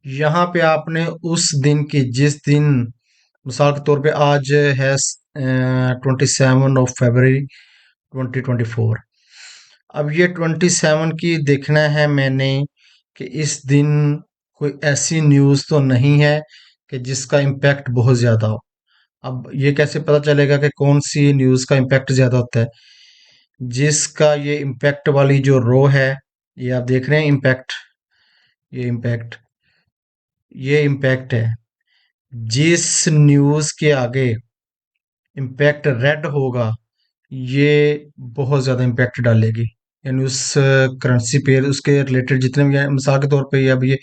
यहाँ पे आपने उस दिन की, जिस दिन मिसाल के तौर पे आज है 27 फरवरी 2024। अब ये 27 की देखना है मैंने कि इस दिन कोई ऐसी न्यूज़ तो नहीं है कि जिसका इम्पैक्ट बहुत ज़्यादा हो। अब ये कैसे पता चलेगा कि कौन सी न्यूज़ का इम्पैक्ट ज़्यादा होता है? जिसका ये इम्पैक्ट वाली जो रो है, ये आप देख रहे हैं इम्पैक्ट, ये इम्पैक्ट, ये इम्पैक्ट है। जिस न्यूज़ के आगे इम्पैक्ट रेड होगा, ये बहुत ज़्यादा इम्पैक्ट डालेगी, यानी उस करेंसी पेयर उसके रिलेटेड जितने भी हैं। मिसाल के तौर पे ये अब ये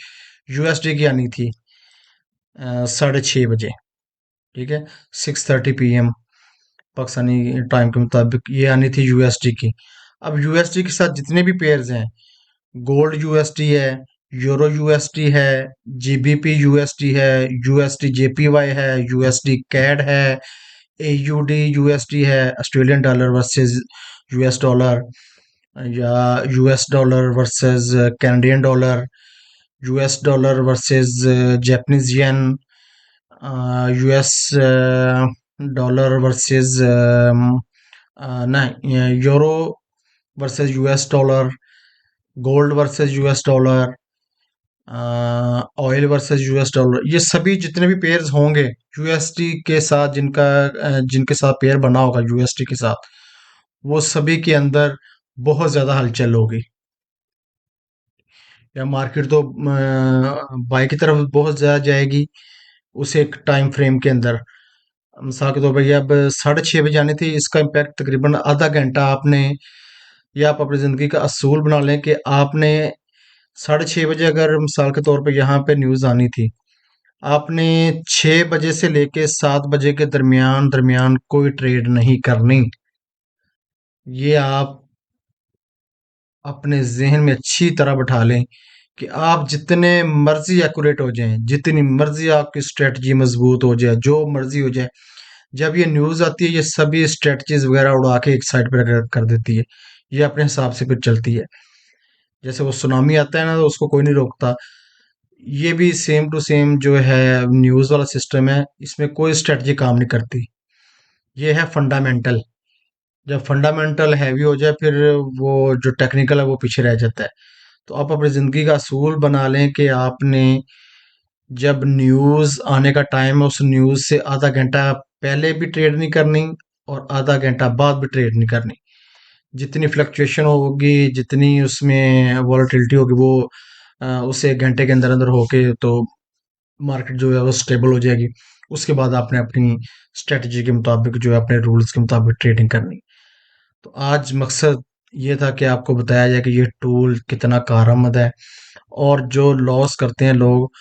यूएसडी की आनी थी 6:30 बजे। ठीक है, 6:30 PM पाकिस्तानी टाइम के मुताबिक ये आनी थी यूएसडी की। अब यूएसडी के साथ जितने भी पेयर्स हैं, गोल्ड यूएसडी है, यूरो यूएसडी है, जीबीपी यूएसडी है, यूएसडी जेपीवाई है, यूएसडी कैड है, एयूडी यूएसडी है, Australian dollar versus US dollar, या US dollar versus Canadian dollar, US dollar versus Japanese yen, US dollar versus नहीं, euro versus US dollar, gold versus US dollar, oil versus US dollar. ये सभी जितने भी pairs होंगे USD के साथ, जिनके साथ पेयर बना होगा यूएसडी के साथ, वो सभी के अंदर बहुत ज्यादा हलचल होगी, या मार्केट तो बाई की तरफ बहुत ज्यादा जाएगी उस एक टाइम फ्रेम के अंदर। मिसाल के तौर पर ये अब 6:30 बजे आनी थी, इसका इम्पैक्ट तकरीबन आधा घंटा आपने, या आप अपनी ज़िंदगी का असूल बना लें कि आपने 6:30 बजे अगर मिसाल के तौर पे यहाँ पे न्यूज़ आनी थी, आपने 6 बजे से लेके 7 बजे के दरमियान दरमियान कोई ट्रेड नहीं करनी। ये आप अपने जहन में अच्छी तरह बैठा लें कि आप जितने मर्जी एक्यूरेट हो जाएं, जितनी मर्जी आपकी स्ट्रेटजी मजबूत हो जाए, जो मर्जी हो जाए, जब ये न्यूज़ आती है ये सभी स्ट्रेटजीज वगैरह उड़ा के एक साइड पर कर देती है। ये अपने हिसाब से फिर चलती है। जैसे वो सुनामी आता है ना, तो उसको कोई नहीं रोकता। ये भी सेम टू सेम जो है न्यूज़ वाला सिस्टम है, इसमें कोई स्ट्रेटजी काम नहीं करती। ये है फंडामेंटल। जब फंडामेंटल हैवी हो जाए, फिर वो जो टेक्निकल है वो पीछे रह जाता है। तो आप अपनी ज़िंदगी का असूल बना लें कि आपने जब न्यूज़ आने का टाइम है, उस न्यूज़ से आधा घंटा पहले भी ट्रेड नहीं करनी और आधा घंटा बाद भी ट्रेड नहीं करनी। जितनी फ्लक्चुएशन होगी, जितनी उसमें वॉलेटिलिटी होगी, वो उस 1 घंटे के अंदर अंदर होके तो मार्केट जो है वो स्टेबल हो जाएगी। उसके बाद आपने अपनी स्ट्रेटजी के मुताबिक जो है, अपने रूल्स के मुताबिक ट्रेडिंग करनी। तो आज मकसद ये था कि आपको बताया जाए कि ये टूल कितना कारआमद है, और जो लॉस करते हैं लोग,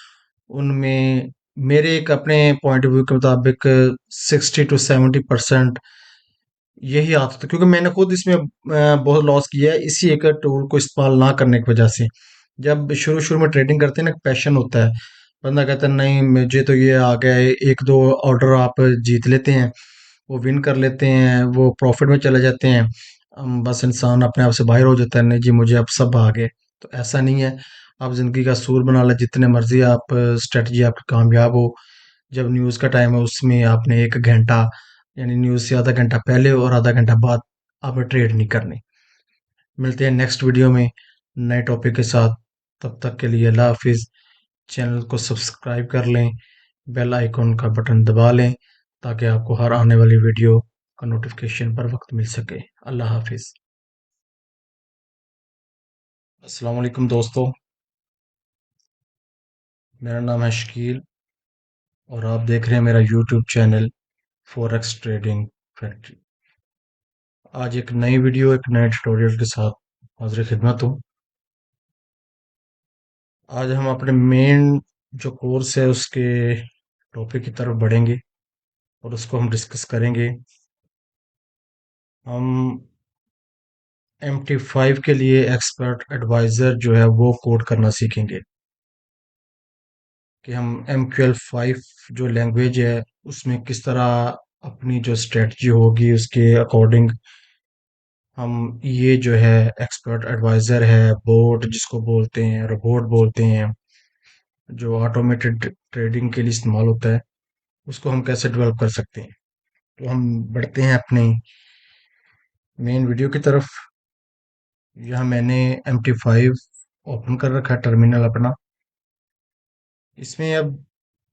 उनमें मेरे एक अपने पॉइंट ऑफ व्यू के मुताबिक 60 to 70% यही आता था, क्योंकि मैंने खुद इसमें बहुत लॉस किया है इसी एक टूल को इस्तेमाल ना करने की वजह से। जब शुरू शुरू में ट्रेडिंग करते हैं ना, पैशन होता है, बंदा कहता है नहीं मुझे तो ये आ गया है, एक दो ऑर्डर आप जीत लेते हैं, वो विन कर लेते हैं, वो प्रॉफिट में चले जाते हैं। बस इंसान अपने आप से बाहर हो जाता है, नहीं जी मुझे अब सब आ गए। तो ऐसा नहीं है। आप जिंदगी का सूर बना ले जितने मर्जी आप स्ट्रेटजी आपकी कामयाब हो। जब न्यूज़ का टाइम है उसमें आपने 1 घंटा यानी न्यूज़ से आधा घंटा पहले और आधा घंटा बाद आप ट्रेड नहीं करनी। मिलते हैं नेक्स्ट वीडियो में नए टॉपिक के साथ। तब तक के लिए अल्लाह हाफिज। चैनल को सब्सक्राइब कर लें, बेल आइकॉन का बटन दबा लें ताकि आपको हर आने वाली वीडियो का नोटिफिकेशन पर वक्त मिल सके। अल्लाह हाफिज। अस्सलाम वालेकुम दोस्तों, मेरा नाम है शकील और आप देख रहे हैं मेरा YouTube channel forex trading factory. आज एक नई वीडियो एक नए ट्यूटोरियल के साथ हाजिर खिदमत हूँ। आज हम अपने मेन जो कोर्स है उसके टॉपिक की तरफ बढ़ेंगे और उसको हम डिस्कस करेंगे। हम MT5 के लिए एक्सपर्ट एडवाइज़र जो है वो कोड करना सीखेंगे कि हम MQL5 जो लैंग्वेज है उसमें किस तरह अपनी जो स्ट्रेटजी होगी उसके अकॉर्डिंग हम ये जो है एक्सपर्ट एडवाइज़र है, बोट जिसको बोलते हैं, रोबोट बोलते हैं, जो ऑटोमेटेड ट्रेडिंग के लिए इस्तेमाल होता है, उसको हम कैसे डेवलप कर सकते हैं। तो हम बढ़ते हैं अपनी मेन वीडियो की तरफ। यहाँ मैंने MT5 ओपन कर रखा है टर्मिनल अपना। इसमें अब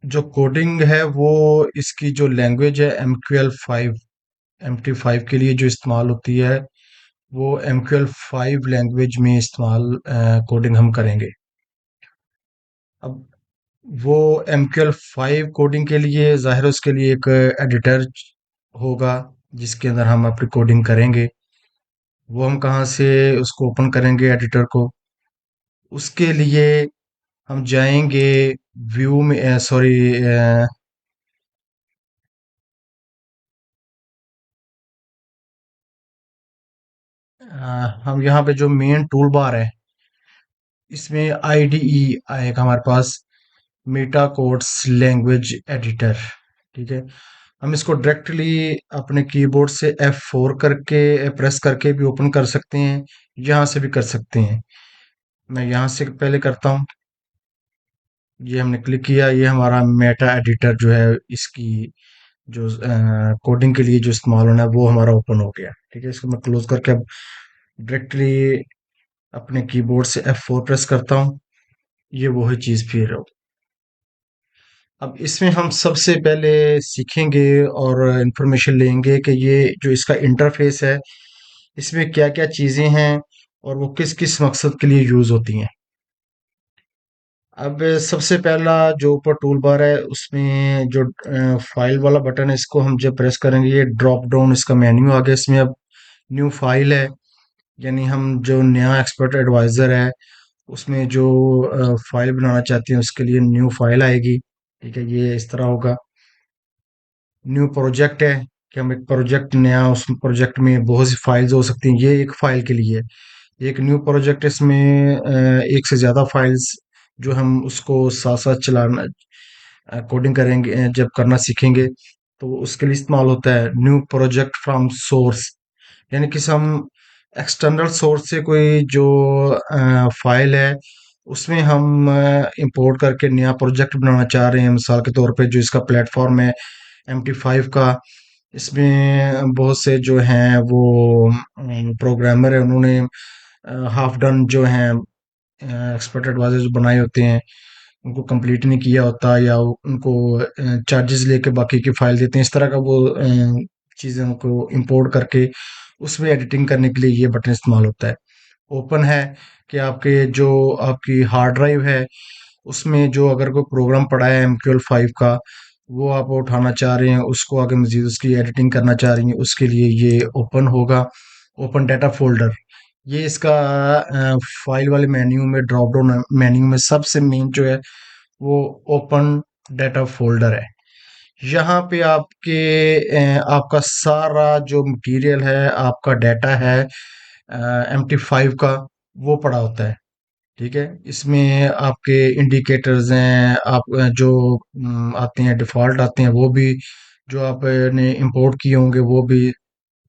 जो कोडिंग है वो इसकी जो लैंग्वेज है MT5 के लिए जो इस्तेमाल होती है वो MQL5 लैंग्वेज में इस्तेमाल कोडिंग हम करेंगे। अब वो MQL5 कोडिंग के लिए ज़ाहिर है उसके लिए एक एडिटर होगा जिसके अंदर हम अपनी कोडिंग करेंगे। वो हम कहाँ से उसको ओपन करेंगे एडिटर को? उसके लिए हम जाएंगे व्यू में, सॉरी, हम यहाँ पे जो मेन टूल बार है इसमें IDE आएगा हमारे पास, मेटा कोड्स लैंग्वेज एडिटर। ठीक है, हम इसको डायरेक्टली अपने कीबोर्ड से F4 करके प्रेस करके भी ओपन कर सकते हैं, यहाँ से भी कर सकते हैं। मैं यहाँ से पहले करता हूँ। ये हमने क्लिक किया, ये हमारा मेटा एडिटर जो है इसकी जो कोडिंग के लिए जो इस्तेमाल होना है वो हमारा ओपन हो गया। ठीक है, इसको मैं क्लोज करके अब डायरेक्टली अपने कीबोर्ड से F4 प्रेस करता हूँ। ये वही चीज़ फिर हो। अब इसमें हम सबसे पहले सीखेंगे और इंफॉर्मेशन लेंगे कि ये जो इसका इंटरफेस है इसमें क्या क्या चीज़ें हैं और वो किस किस मकसद के लिए यूज़ होती हैं। अब सबसे पहला जो ऊपर टूल बार है उसमें जो फाइल वाला बटन है इसको हम जब प्रेस करेंगे ये ड्रॉप डाउन इसका मेन्यू आ गया। इसमें अब न्यू फाइल है, यानी हम जो नया एक्सपर्ट एडवाइज़र है उसमें जो फाइल बनाना चाहते हैं उसके लिए न्यू फाइल आएगी। ठीक है, ये इस तरह होगा। न्यू प्रोजेक्ट है कि हम एक प्रोजेक्ट नया, उस प्रोजेक्ट में बहुत सी फाइल्स हो सकती हैं, ये एक फाइल के लिए है। एक न्यू प्रोजेक्ट इसमें एक से ज़्यादा फाइल्स जो हम उसको साथ साथ चलाना कोडिंग करेंगे, जब करना सीखेंगे तो उसके लिए इस्तेमाल होता है न्यू प्रोजेक्ट फ्रॉम सोर्स। यानी कि हम एक्सटर्नल सोर्स से कोई जो फाइल है उसमें हम इंपोर्ट करके नया प्रोजेक्ट बनाना चाह रहे हैं। मिसाल के तौर पे जो इसका प्लेटफॉर्म है MT5 का, इसमें बहुत से जो हैं वो प्रोग्रामर है, उन्होंने हाफ डन जो हैं एक्सपर्ट एडवाइजर जो बनाए होते हैं उनको कंप्लीट नहीं किया होता या उनको चार्जेस लेके बाकी की फाइल देते हैं। इस तरह का वो चीज़ों को इंपोर्ट करके उसमें एडिटिंग करने के लिए ये बटन इस्तेमाल होता है। ओपन है कि आपके जो आपकी हार्ड ड्राइव है उसमें जो अगर कोई प्रोग्राम पड़ा है MQL5 का वो आप उठाना चाह रहे हैं, उसको आगे मजीद उसकी एडिटिंग करना चाह रही हैं, उसके लिए ये ओपन होगा। ओपन डाटा फोल्डर, ये इसका फाइल वाले मेन्यू में, ड्रॉप डाउन मेन्यू में सबसे मेन जो है वो ओपन डाटा फोल्डर है। यहाँ पे आपका सारा जो मटेरियल है, आपका डाटा है MT5 का, वो पड़ा होता है। ठीक है, इसमें आपके इंडिकेटर्स हैं, आप जो आते हैं डिफ़ॉल्ट आते हैं वो भी, जो आपने इंपोर्ट किए होंगे वो भी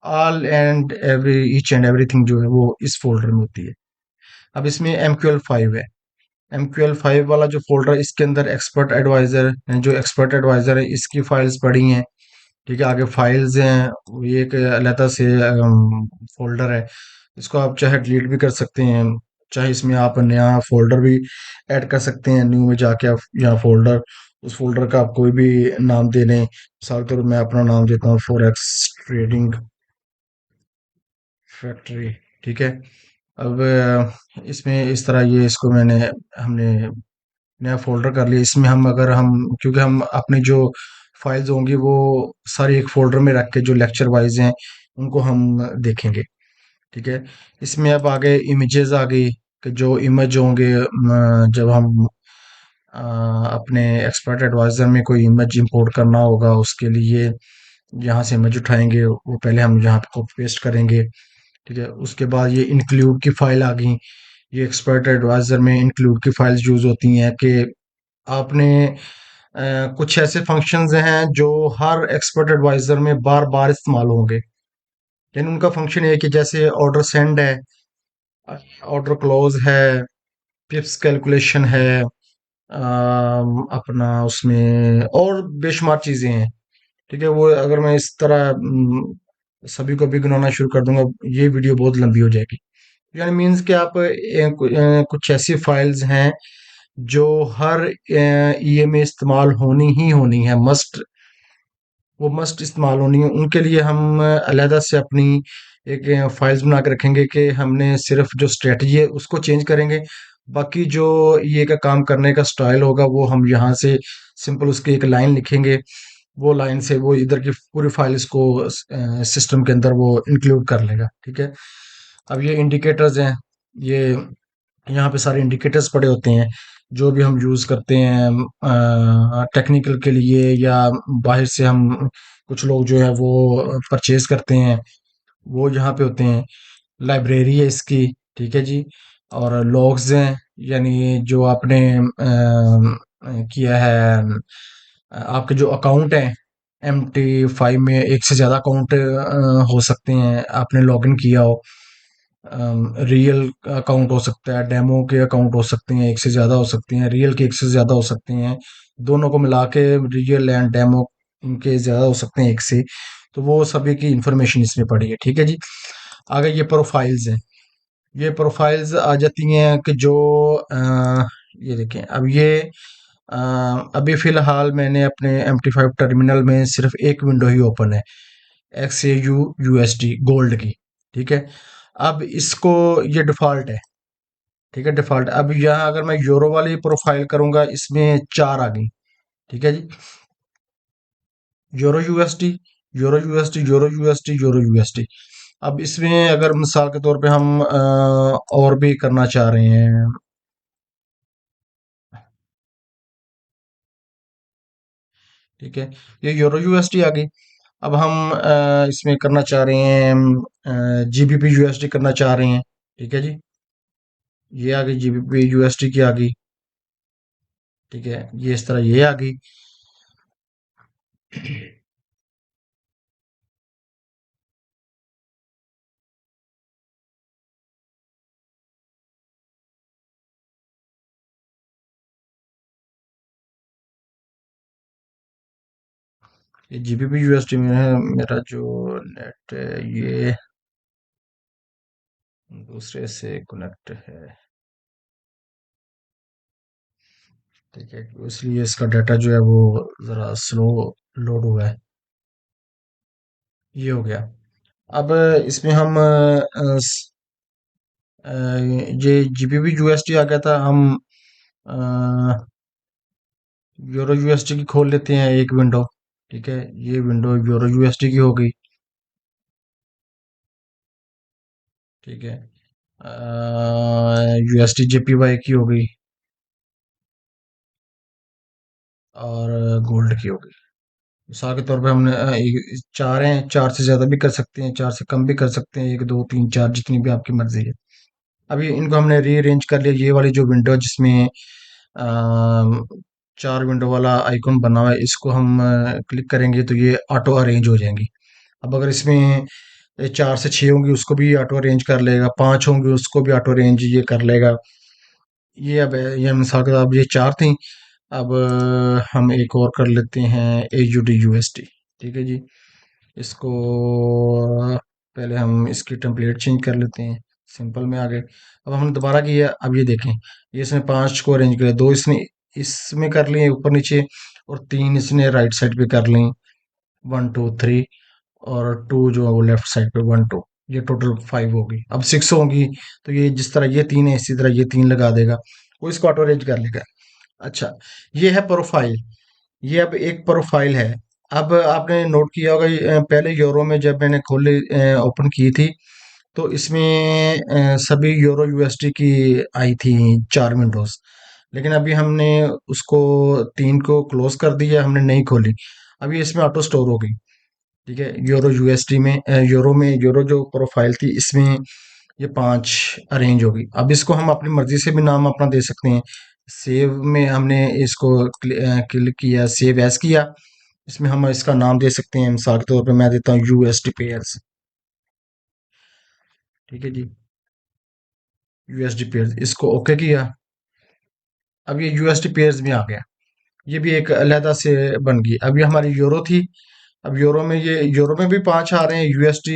all and every each and everything जो है वो इस फोल्डर में होती है। अब इसमें MQL5 है। MQL5 वाला जो फोल्डर है इसके अंदर एक्सपर्ट एडवाइजर, जो एक्सपर्ट एडवाइजर है इसकी फाइल्स पड़ी हैं। ठीक है, आगे फाइल्स हैं, वो ये एक अलहदा से फोल्डर है। इसको आप चाहे डिलीट भी कर सकते हैं, चाहे इसमें आप नया फोल्डर भी ऐड कर सकते हैं। न्यू में जाके आप यहाँ फोल्डर, उस फोल्डर का आप कोई भी नाम दे दें। मिसाल के तौर पर मैं अपना नाम देता हूँ फॉरेक्स ट्रेडिंग फैक्ट्री। ठीक है। अब इसमें इस तरह ये इसको हमने नया फ़ोल्डर कर लिया। इसमें हम अगर हम क्योंकि हम अपनी जो फाइल्स होंगी वो सारी एक फ़ोल्डर में रख के जो लेक्चर वाइज़ हैं उनको हम देखेंगे। ठीक है। इसमें अब आगे इमेजेस आ गई कि जो इमेज होंगे जब हम अपने एक्सपर्ट एडवाइज़र में कोई इमेज इंपोर्ट करना होगा उसके लिए यहाँ से इमेज उठाएंगे, वो पहले हम यहाँ पे कॉपी पेस्ट करेंगे। ठीक है। उसके बाद ये इंक्लूड की फाइल आ गई। ये एक्सपर्ट एडवाइज़र में इंक्लूड की फाइल्स यूज़ होती हैं कि आपने कुछ ऐसे फंक्शंस हैं जो हर एक्सपर्ट एडवाइजर में बार बार इस्तेमाल होंगे। यानी उनका फंक्शन ये है कि जैसे ऑर्डर सेंड है, ऑर्डर क्लोज है, पिप्स कैलकुलेशन है, अपना उसमें और बेशुमार चीजें हैं। ठीक है। वो अगर मैं इस तरह सभी को भी गिनाना शुरू कर दूंगा ये वीडियो बहुत लंबी हो जाएगी। यानी मीन्स कि आप कुछ ऐसी फाइल्स हैं जो हर ईए में इस्तेमाल होनी ही होनी है, मस्ट, वो मस्ट इस्तेमाल होनी है। उनके लिए हम अलहदा से अपनी एक फाइल्स बना के रखेंगे कि हमने सिर्फ जो स्ट्रेटजी है उसको चेंज करेंगे। बाकी जो ये का काम करने का स्टाइल होगा वो हम यहाँ से सिंपल उसकी एक लाइन लिखेंगे। वो लाइन से वो इधर की पूरी फाइल इसको सिस्टम के अंदर वो इंक्लूड कर लेगा। ठीक है। अब ये इंडिकेटर्स हैं, ये यहाँ पे सारे इंडिकेटर्स पड़े होते हैं जो भी हम यूज़ करते हैं टेक्निकल के लिए, या बाहर से हम कुछ लोग जो है वो परचेज करते हैं, वो यहाँ पे होते हैं। लाइब्रेरी है इसकी। ठीक है जी। और लॉग्स हैं, यानी जो आपने किया है, आपके जो अकाउंट हैं MT5 में एक से ज़्यादा अकाउंट हो सकते हैं आपने लॉगिन किया हो। रियल अकाउंट हो सकता है, डेमो के अकाउंट हो सकते हैं, एक से ज़्यादा हो सकते हैं, रियल के एक से ज़्यादा हो सकते हैं, दोनों को मिला के रियल एंड डेमो इनके ज़्यादा हो सकते हैं एक से। तो वो सभी की इंफॉर्मेशन इसमें पड़ी है। ठीक है जी। आगे ये प्रोफाइल्स हैं। ये प्रोफाइल्स आ जाती हैं कि जो ये देखें, अब ये अ, अभी फ़िलहाल मैंने अपने MT5 टर्मिनल में सिर्फ एक विंडो ही ओपन है, XAU USD गोल्ड की। ठीक है। अब इसको, ये डिफ़ॉल्ट है। ठीक है, डिफ़ॉल्ट। अब यहाँ अगर मैं यूरो वाली प्रोफाइल करूँगा इसमें 4 आ गई। ठीक है जी। Euro USD, euro USD, euro USD, euro USD. अब इसमें अगर मिसाल के तौर पे हम और भी करना चाह रहे हैं। ठीक है। ये यूरो यूएसडी आ गई। अब हम इसमें करना चाह रहे हैं GBP USD करना चाह रहे हैं। ठीक है जी। ये आ गई GBP USD की आ गई। ठीक है। ये इस तरह ये आ गई। ये GBP USD में है, मेरा जो नेट है ये दूसरे से कनेक्ट है। ठीक है, इसलिए इसका डाटा जो है वो ज़रा स्लो लोड हुआ है। ये हो गया। अब इसमें हम ये GBP USD आ गया था, हम यूरो USD की खोल लेते हैं एक विंडो। ठीक है। ये विंडो यूरो USD की हो गई। ठीक है। USD JPY की हो गई और गोल्ड की हो गई। मिसाल के तौर पे हमने चार हैं, चार से ज्यादा भी कर सकते हैं, चार से कम भी कर सकते हैं, एक दो तीन चार जितनी भी आपकी मर्जी है। अभी इनको हमने रीअरेंज कर लिया। ये वाली जो विंडो जिसमें चार विंडो वाला आइकॉन बना हुआ है इसको हम क्लिक करेंगे तो ये ऑटो अरेंज हो जाएंगी। अब अगर इसमें चार से छः होंगी उसको भी ऑटो अरेंज कर लेगा, पांच होंगी उसको भी ऑटो अरेंज ये कर लेगा। ये अब ये मिसाल के अब ये चार थी। अब हम एक और कर लेते हैं AUD USD। ठीक है जी। इसको पहले हम इसकी टेम्पलेट चेंज कर लेते हैं। सिंपल में आ गए। अब हमने दोबारा किया, अब ये देखें, ये इसने पांच को अरेंज किया, दो इसने इसमें कर लिए ऊपर नीचे, और तीन इसने राइट साइड पे कर ली, 1 2 3, और टू जो है वो लेफ्ट साइड पे 1 2। ये टोटल 5 होगी। अब 6 होगी, तो ये जिस तरह ये तीन है इसी तरह ये तीन लगा देगा, वो इसको ऑटो अरेंज कर लेगा। अच्छा, ये है प्रोफाइल। ये अब एक प्रोफाइल है। अब आपने नोट किया होगा, पहले यूरो में जब मैंने खोली ओपन की थी, तो इसमें सभी यूरो USD की आई थी चार विंडोज। लेकिन अभी हमने उसको तीन को क्लोज कर दिया, हमने नहीं खोली। अभी इसमें ऑटो स्टोर होगी। ठीक है, यूरो USD में यूरो जो प्रोफाइल थी इसमें ये पांच अरेंज होगी। अब इसको हम अपनी मर्जी से भी नाम अपना दे सकते हैं। सेव में हमने इसको क्लिक किया, सेव एज किया, इसमें हम इसका नाम दे सकते हैं। मिसाल के तौर पे मैं देता हूँ USD पेयर्स। ठीक है जी, USD पेयर्स, इसको ओके किया। अब ये USD पेयर्स में आ गया। ये भी एक अलहदा से बन गई। अब ये हमारी यूरो थी। अब यूरो में भी पांच आ रहे हैं, USD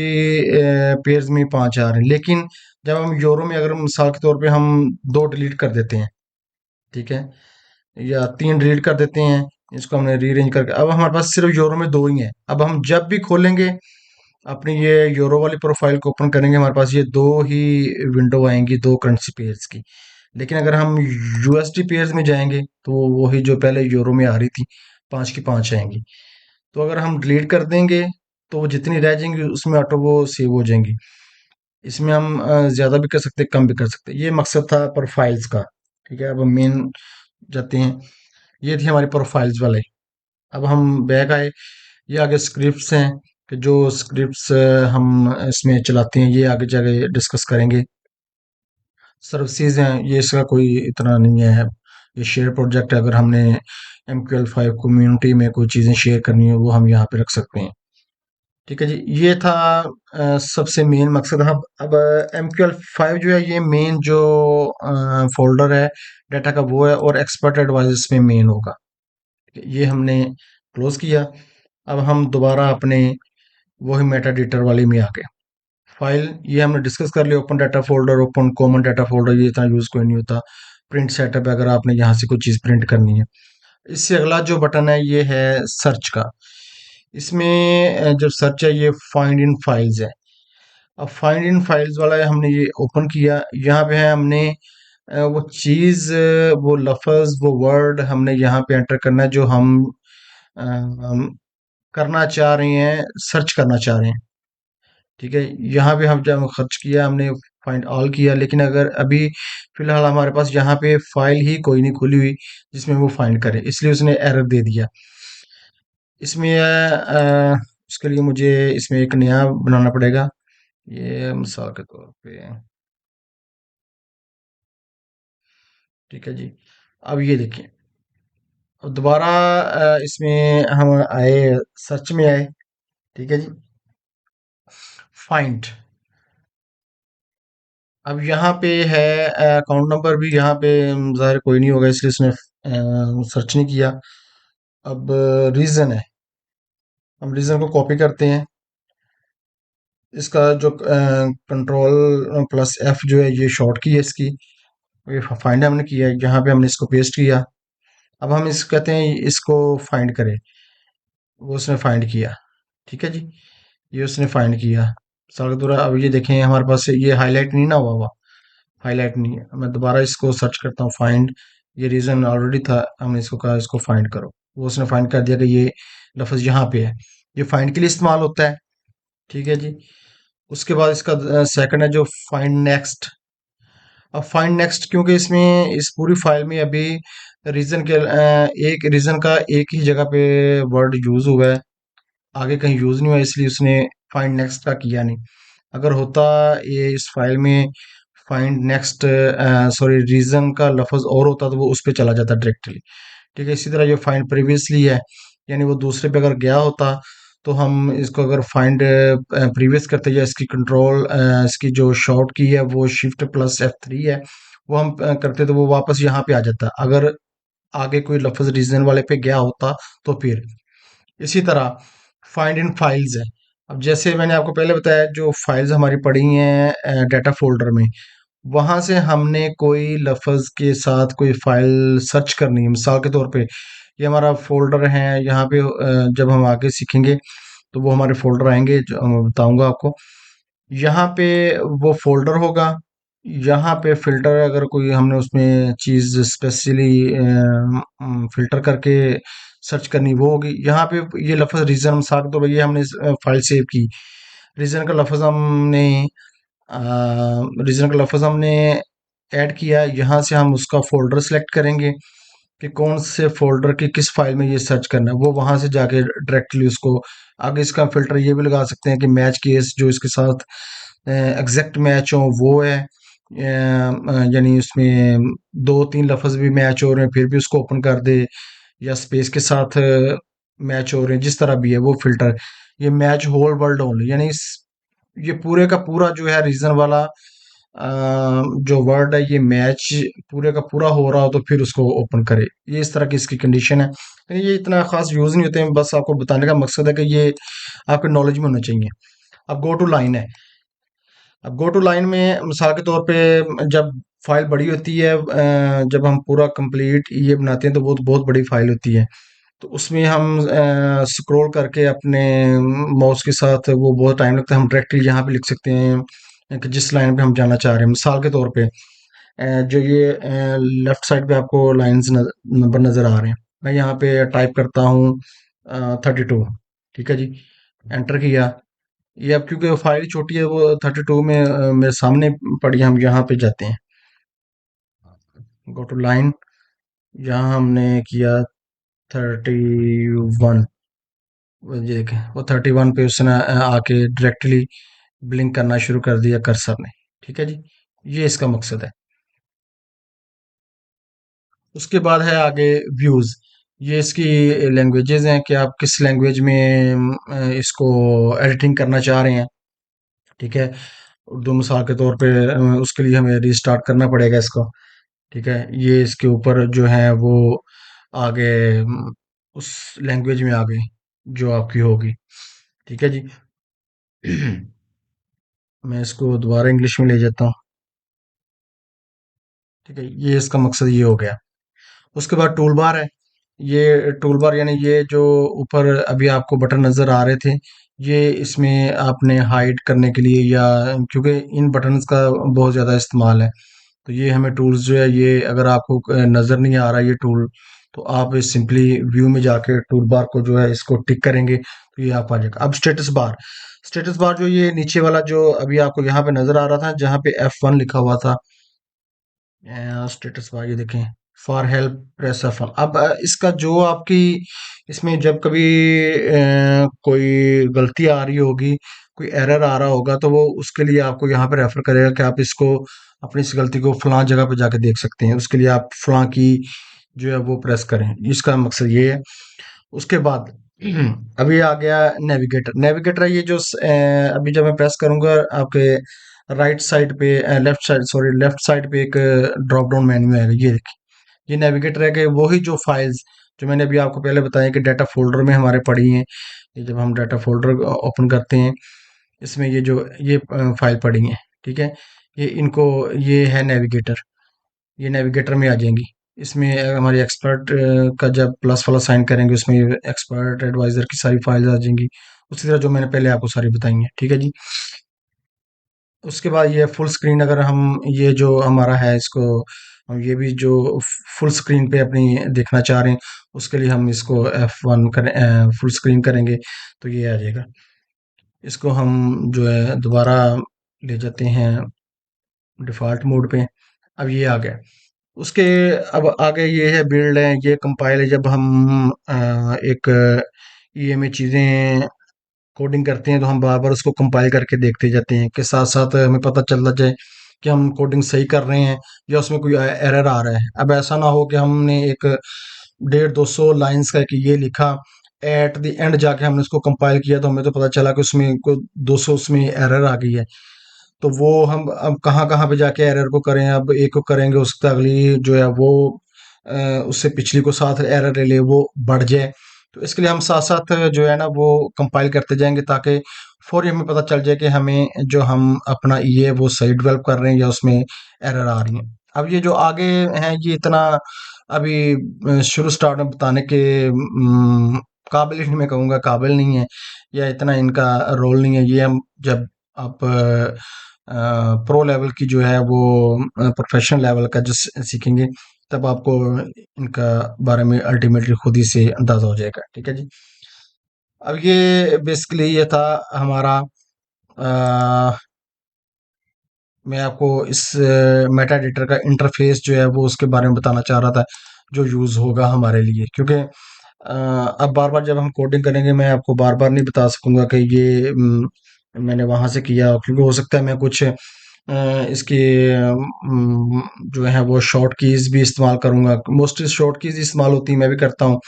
पेयर्स में पांच आ रहे हैं। लेकिन जब हम यूरो में अगर मिसाल के तौर पे हम दो डिलीट कर देते हैं, ठीक है, या तीन डिलीट कर देते हैं, इसको हमने रीअरेंज करके, अब हमारे पास सिर्फ यूरो में दो ही है। अब हम जब भी खोलेंगे अपनी ये यूरो वाली प्रोफाइल को ओपन करेंगे, हमारे पास ये दो ही विंडो आएंगी, दो करेंसी पेयर्स की। लेकिन अगर हम USD पेयर्स में जाएंगे तो वो वही जो पहले यूरो में आ रही थी, पांच की पांच आएंगी। तो अगर हम डिलीट कर देंगे तो वो जितनी रह जाएंगी उसमें ऑटो वो सेव हो जाएंगी। इसमें हम ज़्यादा भी कर सकते हैं, कम भी कर सकते हैं। ये मकसद था प्रोफाइल्स का। ठीक है, अब हम मेन जाते हैं। ये थी हमारी प्रोफाइल्स वाले। अब हम बैक आए, ये आगे स्क्रिप्ट्स हैं, कि जो स्क्रिप्ट्स हम इसमें चलाते हैं ये आगे जाके डिस्कस करेंगे। सर्विसेज हैं, ये इसका कोई इतना नहीं है। ये शेयर प्रोजेक्ट है, अगर हमने MQL5 कम्युनिटी में कोई चीज़ें शेयर करनी है वो हम यहाँ पे रख सकते हैं। ठीक है जी, ये था सबसे मेन मकसद। अब MQL5 जो है ये मेन जो फोल्डर है डाटा का वो है, और एक्सपर्ट एडवाइस इसमें मेन होगा। ये हमने क्लोज किया। अब हम दोबारा अपने वही मेटा डेटर वाले में आ गए। फाइल ये हमने डिस्कस कर लिया, open data folder, open common data folder, ये इतना यूज कोई नहीं होता। प्रिंट सेटअप है, अगर आपने यहाँ से कोई चीज़ प्रिंट करनी है। इससे अगला जो बटन है ये है सर्च का। इसमें जो सर्च है ये फाइंड इन फाइल्स है। अब फाइंड इन फाइल्स वाला है, हमने ये ओपन किया। यहाँ पे है हमने वो चीज़, वो लफ्ज़, वो वर्ड हमने यहाँ पे एंटर करना है जो हम करना चाह रहे हैं, सर्च करना चाह रहे हैं। ठीक है, यहाँ पे हम जब खर्च किया हमने फाइंड ऑल किया, लेकिन अगर अभी फिलहाल हमारे पास यहाँ पे फाइल ही कोई नहीं खुली हुई जिसमें वो फाइंड करे, इसलिए उसने एरर दे दिया। इसमें उसके लिए मुझे इसमें एक नया बनाना पड़ेगा। ये मिसाल के तौर पे, ठीक है जी। अब ये देखिए, अब दोबारा इसमें हम आए, सर्च में आए। ठीक है जी, फाइंड। अब यहाँ पे है अकाउंट नंबर भी, यहाँ पे ज़ाहिर कोई नहीं होगा इसलिए इसने सर्च नहीं किया। अब रीज़न है, हम रीज़न को कॉपी करते हैं। इसका जो कंट्रोल+F जो है ये शॉर्ट की है इसकी। ये फाइंड हमने किया है, यहाँ पे हमने इसको पेस्ट किया। अब हम इस कहते हैं इसको फाइंड करें, वो उसने फाइंड किया। ठीक है जी, ये उसने फाइंड किया। सड़क दूरा, अब ये देखें हमारे पास ये हाईलाइट नहीं ना हुआ हुआ, हाईलाइट नहीं है। मैं दोबारा इसको सर्च करता हूँ, फाइंड। ये रीजन ऑलरेडी था, हमने इसको कहा इसको फाइंड करो, वो उसने फाइंड कर दिया कि ये लफ्ज़ यहाँ पे है। ये फाइंड के लिए इस्तेमाल होता है। ठीक है जी। उसके बाद इसका सेकंड है जो फाइंड नेक्स्ट। अब फाइंड नेक्स्ट क्योंकि इसमें इस पूरी फाइल में अभी रीजन के एक रीजन का एक ही जगह पे वर्ड यूज हुआ है, आगे कहीं यूज नहीं हुआ, इसलिए उसने फाइंड नेक्स्ट का किया नहीं। अगर होता ये इस फाइल में फाइंड नेक्स्ट, सॉरी, रीजन का लफ्ज और होता तो वो उस पे चला जाता डायरेक्टली। ठीक है, इसी तरह ये फाइंड प्रीवियसली है, यानी वो दूसरे पे अगर गया होता तो हम इसको अगर फाइंड प्रीवियस करते हैं, इसकी कंट्रोल इसकी जो शॉर्ट की है वो शिफ्ट प्लस F3 है, वो हम करते तो वो वापस यहाँ पे आ जाता। अगर आगे कोई लफ्ज रीजन वाले पे गया होता तो फिर इसी तरह फाइंड इन फाइल्स है। अब जैसे मैंने आपको पहले बताया, जो फाइल्स हमारी पड़ी हैं डाटा फोल्डर में, वहां से हमने कोई लफ्ज के साथ कोई फाइल सर्च करनी है। मिसाल के तौर पे ये हमारा फोल्डर है, यहाँ पे जब हम आगे सीखेंगे तो वो हमारे फोल्डर आएंगे जो मैं बताऊंगा आपको। यहाँ पे वो फोल्डर होगा, यहाँ पे फिल्टर अगर कोई हमने उसमें चीज स्पेशली फिल्टर करके सर्च करनी वो होगी। यहाँ पे ये लफ्ज रीजन, मिसाल के तौर पर ये हमने फाइल सेव की, रीजन का लफ्ज हमने रीजन का लफ्ज हमने ऐड किया, यहाँ से हम उसका फोल्डर सेलेक्ट करेंगे कि कौन से फोल्डर की किस फाइल में ये सर्च करना है, वो वहां से जाके डायरेक्टली उसको। आगे इसका फिल्टर ये भी लगा सकते हैं कि मैच केस जो इसके साथ एग्जैक्ट मैच हो वो है, यानी उसमें दो तीन लफ्ज भी मैच हो रहे हैं फिर भी उसको ओपन कर दे, या स्पेस के साथ मैच हो रहे हैं, जिस तरह भी है वो फिल्टर। ये मैच होल वर्ल्ड ओनली, यानी ये पूरे का पूरा जो है रीजन वाला जो वर्ड है ये मैच पूरे का पूरा हो रहा हो तो फिर उसको ओपन करे। ये इस तरह की इसकी कंडीशन है, लेकिन ये इतना खास यूज नहीं होते हैं, बस आपको बताने का मकसद है कि ये आपके नॉलेज में होना चाहिए। अब गो टू लाइन है। अब गो टू लाइन में मिसाल के तौर पे जब फाइल बड़ी होती है, जब हम पूरा कंप्लीट ये बनाते हैं तो वो तो बहुत बड़ी फाइल होती है, तो उसमें हम स्क्रॉल करके अपने माउस के साथ वो बहुत टाइम लगता है, हम डायरेक्टली यहाँ पे लिख सकते हैं कि जिस लाइन पे हम जाना चाह रहे हैं। मिसाल के तौर पे जो ये लेफ्ट साइड पे आपको लाइंस नंबर नज़र आ रहे हैं, मैं यहाँ पे टाइप करता हूँ 32, ठीक है जी, एंटर किया। ये अब क्योंकि फाइल छोटी है वो 32 में मेरे सामने पड़ी है, हम यहाँ पे जाते हैं गो टू लाइन, यहाँ हमने किया 31, वो ये देखें वो 31 पे उसने आके डायरेक्टली ब्लिंक करना शुरू कर दिया कर्सर ने। ठीक है जी, ये इसका मकसद है। उसके बाद है आगे व्यूज। ये इसकी लैंग्वेजेस हैं कि आप किस लैंग्वेज में इसको एडिटिंग करना चाह रहे हैं। ठीक है, उर्दू मिसाल के तौर पे उसके लिए हमें रीस्टार्ट करना पड़ेगा इसको। ठीक है, ये इसके ऊपर जो है वो आगे उस लैंग्वेज में आ गई जो आपकी होगी। ठीक है जी। मैं इसको दोबारा इंग्लिश में ले जाता हूँ। ठीक है, ये इसका मकसद ये हो गया। उसके बाद टूल बार है। ये टूल बार यानी ये जो ऊपर अभी आपको बटन नज़र आ रहे थे, ये इसमें आपने हाइड करने के लिए, या क्योंकि इन बटन्स का बहुत ज़्यादा इस्तेमाल है, तो ये हमें टूल्स जो है ये अगर आपको नज़र नहीं आ रहा ये टूल, तो आप सिंपली व्यू में जाके टूल बार को जो है इसको टिक करेंगे तो ये आप आ जाएगा। अब स्टेटस बार। स्टेटस बार जो ये नीचे वाला जो अभी आपको यहाँ पे नज़र आ रहा था जहाँ पे F1 लिखा हुआ था, स्टेटस बार ये देखें, फॉर हेल्प प्रेस F1। अब इसका जो आपकी इसमें जब कभी कोई गलती आ रही होगी, कोई एरर आ रहा होगा, तो वो उसके लिए आपको यहाँ पे रेफर करेगा कि आप इसको अपनी इस गलती को फलां जगह पे जाके देख सकते हैं, उसके लिए आप फलां की जो है वो प्रेस करें। इसका मकसद ये है। उसके बाद अभी आ गया नेविगेटर। नेविगेटर ये जो अभी जब मैं प्रेस करूंगा आपके राइट साइड पे, left side sorry left side पे एक ड्रॉप डाउन मेन्यू आएगा, ये देखिए। ये नेविगेटर है कि वही जो फाइल्स जो मैंने अभी आपको पहले बताया कि डाटा फोल्डर में हमारे पड़ी हैं, ये जब हम डाटा फोल्डर ओपन करते हैं इसमें ये जो ये फाइल पड़ी हैं, ठीक है, ये इनको ये है नेविगेटर, ये नेविगेटर में आ जाएंगी। इसमें हमारी एक्सपर्ट का जब प्लस वाला साइन करेंगे उसमें एक्सपर्ट एडवाइजर की सारी फाइल्स आ जाएंगी, उसी तरह जो मैंने पहले आपको सारी बताई हैं। ठीक है जी। उसके बाद ये फुल स्क्रीन, अगर हम ये जो हमारा है इसको हम ये भी जो फुल स्क्रीन पे अपनी देखना चाह रहे हैं उसके लिए हम इसको F1 करें, फुल स्क्रीन करेंगे तो ये आ जाएगा। इसको हम जो है दोबारा ले जाते हैं डिफ़ॉल्ट मोड पे। अब ये आ गया। उसके अब आगे ये है बिल्ड है, ये कंपाइल है। जब हम एक ये में चीज़ें कोडिंग करते हैं तो हम बार बार उसको कंपाइल करके देखते जाते हैं कि साथ साथ हमें पता चलता जाए कि हम कोडिंग सही कर रहे हैं या उसमें कोई एरर आ रहा है। अब ऐसा ना हो कि हमने एक 150-200 लाइंस का एक ये लिखा, एट द एंड जाके हमने उसको कंपाइल किया तो हमें तो पता चला कि उसमें को 200 उसमें एरर आ गई है। तो वो हम अब कहाँ कहाँ पे जाके एरर को करें, अब एक को करेंगे उससे अगली जो है वो अ, उससे पिछली को साथ एरर ले ले वो बढ़ जाए। तो इसके लिए हम साथ साथ जो है ना वो कंपाइल करते जाएंगे ताकि फौरी हमें पता चल जाए कि हमें जो हम अपना ये वो सही डेवलप कर रहे हैं या उसमें एरर आ रही है। अब ये जो आगे हैं ये इतना अभी शुरू स्टार्ट में बताने के काबिल ही नहीं, मैं कहूँगा काबिल नहीं है या इतना इनका रोल नहीं है। ये हम जब आप प्रो लेवल की जो है वो प्रोफेशनल लेवल का जो सीखेंगे तब आपको इनका बारे में अल्टीमेटली खुद ही से अंदाजा हो जाएगा। ठीक है जी। अब ये बेसिकली ये था हमारा मैं आपको इस मेटा एडिटर का इंटरफेस जो है वो उसके बारे में बताना चाह रहा था जो यूज़ होगा हमारे लिए, क्योंकि अब बार बार जब हम कोडिंग करेंगे मैं आपको बार बार नहीं बता सकूंगा कि ये मैंने वहां से किया, क्योंकि हो सकता है मैं कुछ इसकी जो है वो शॉर्ट कीज भी इस्तेमाल करूंगा। मोस्टली शॉर्ट कीज इस्तेमाल होती है, मैं भी करता हूँ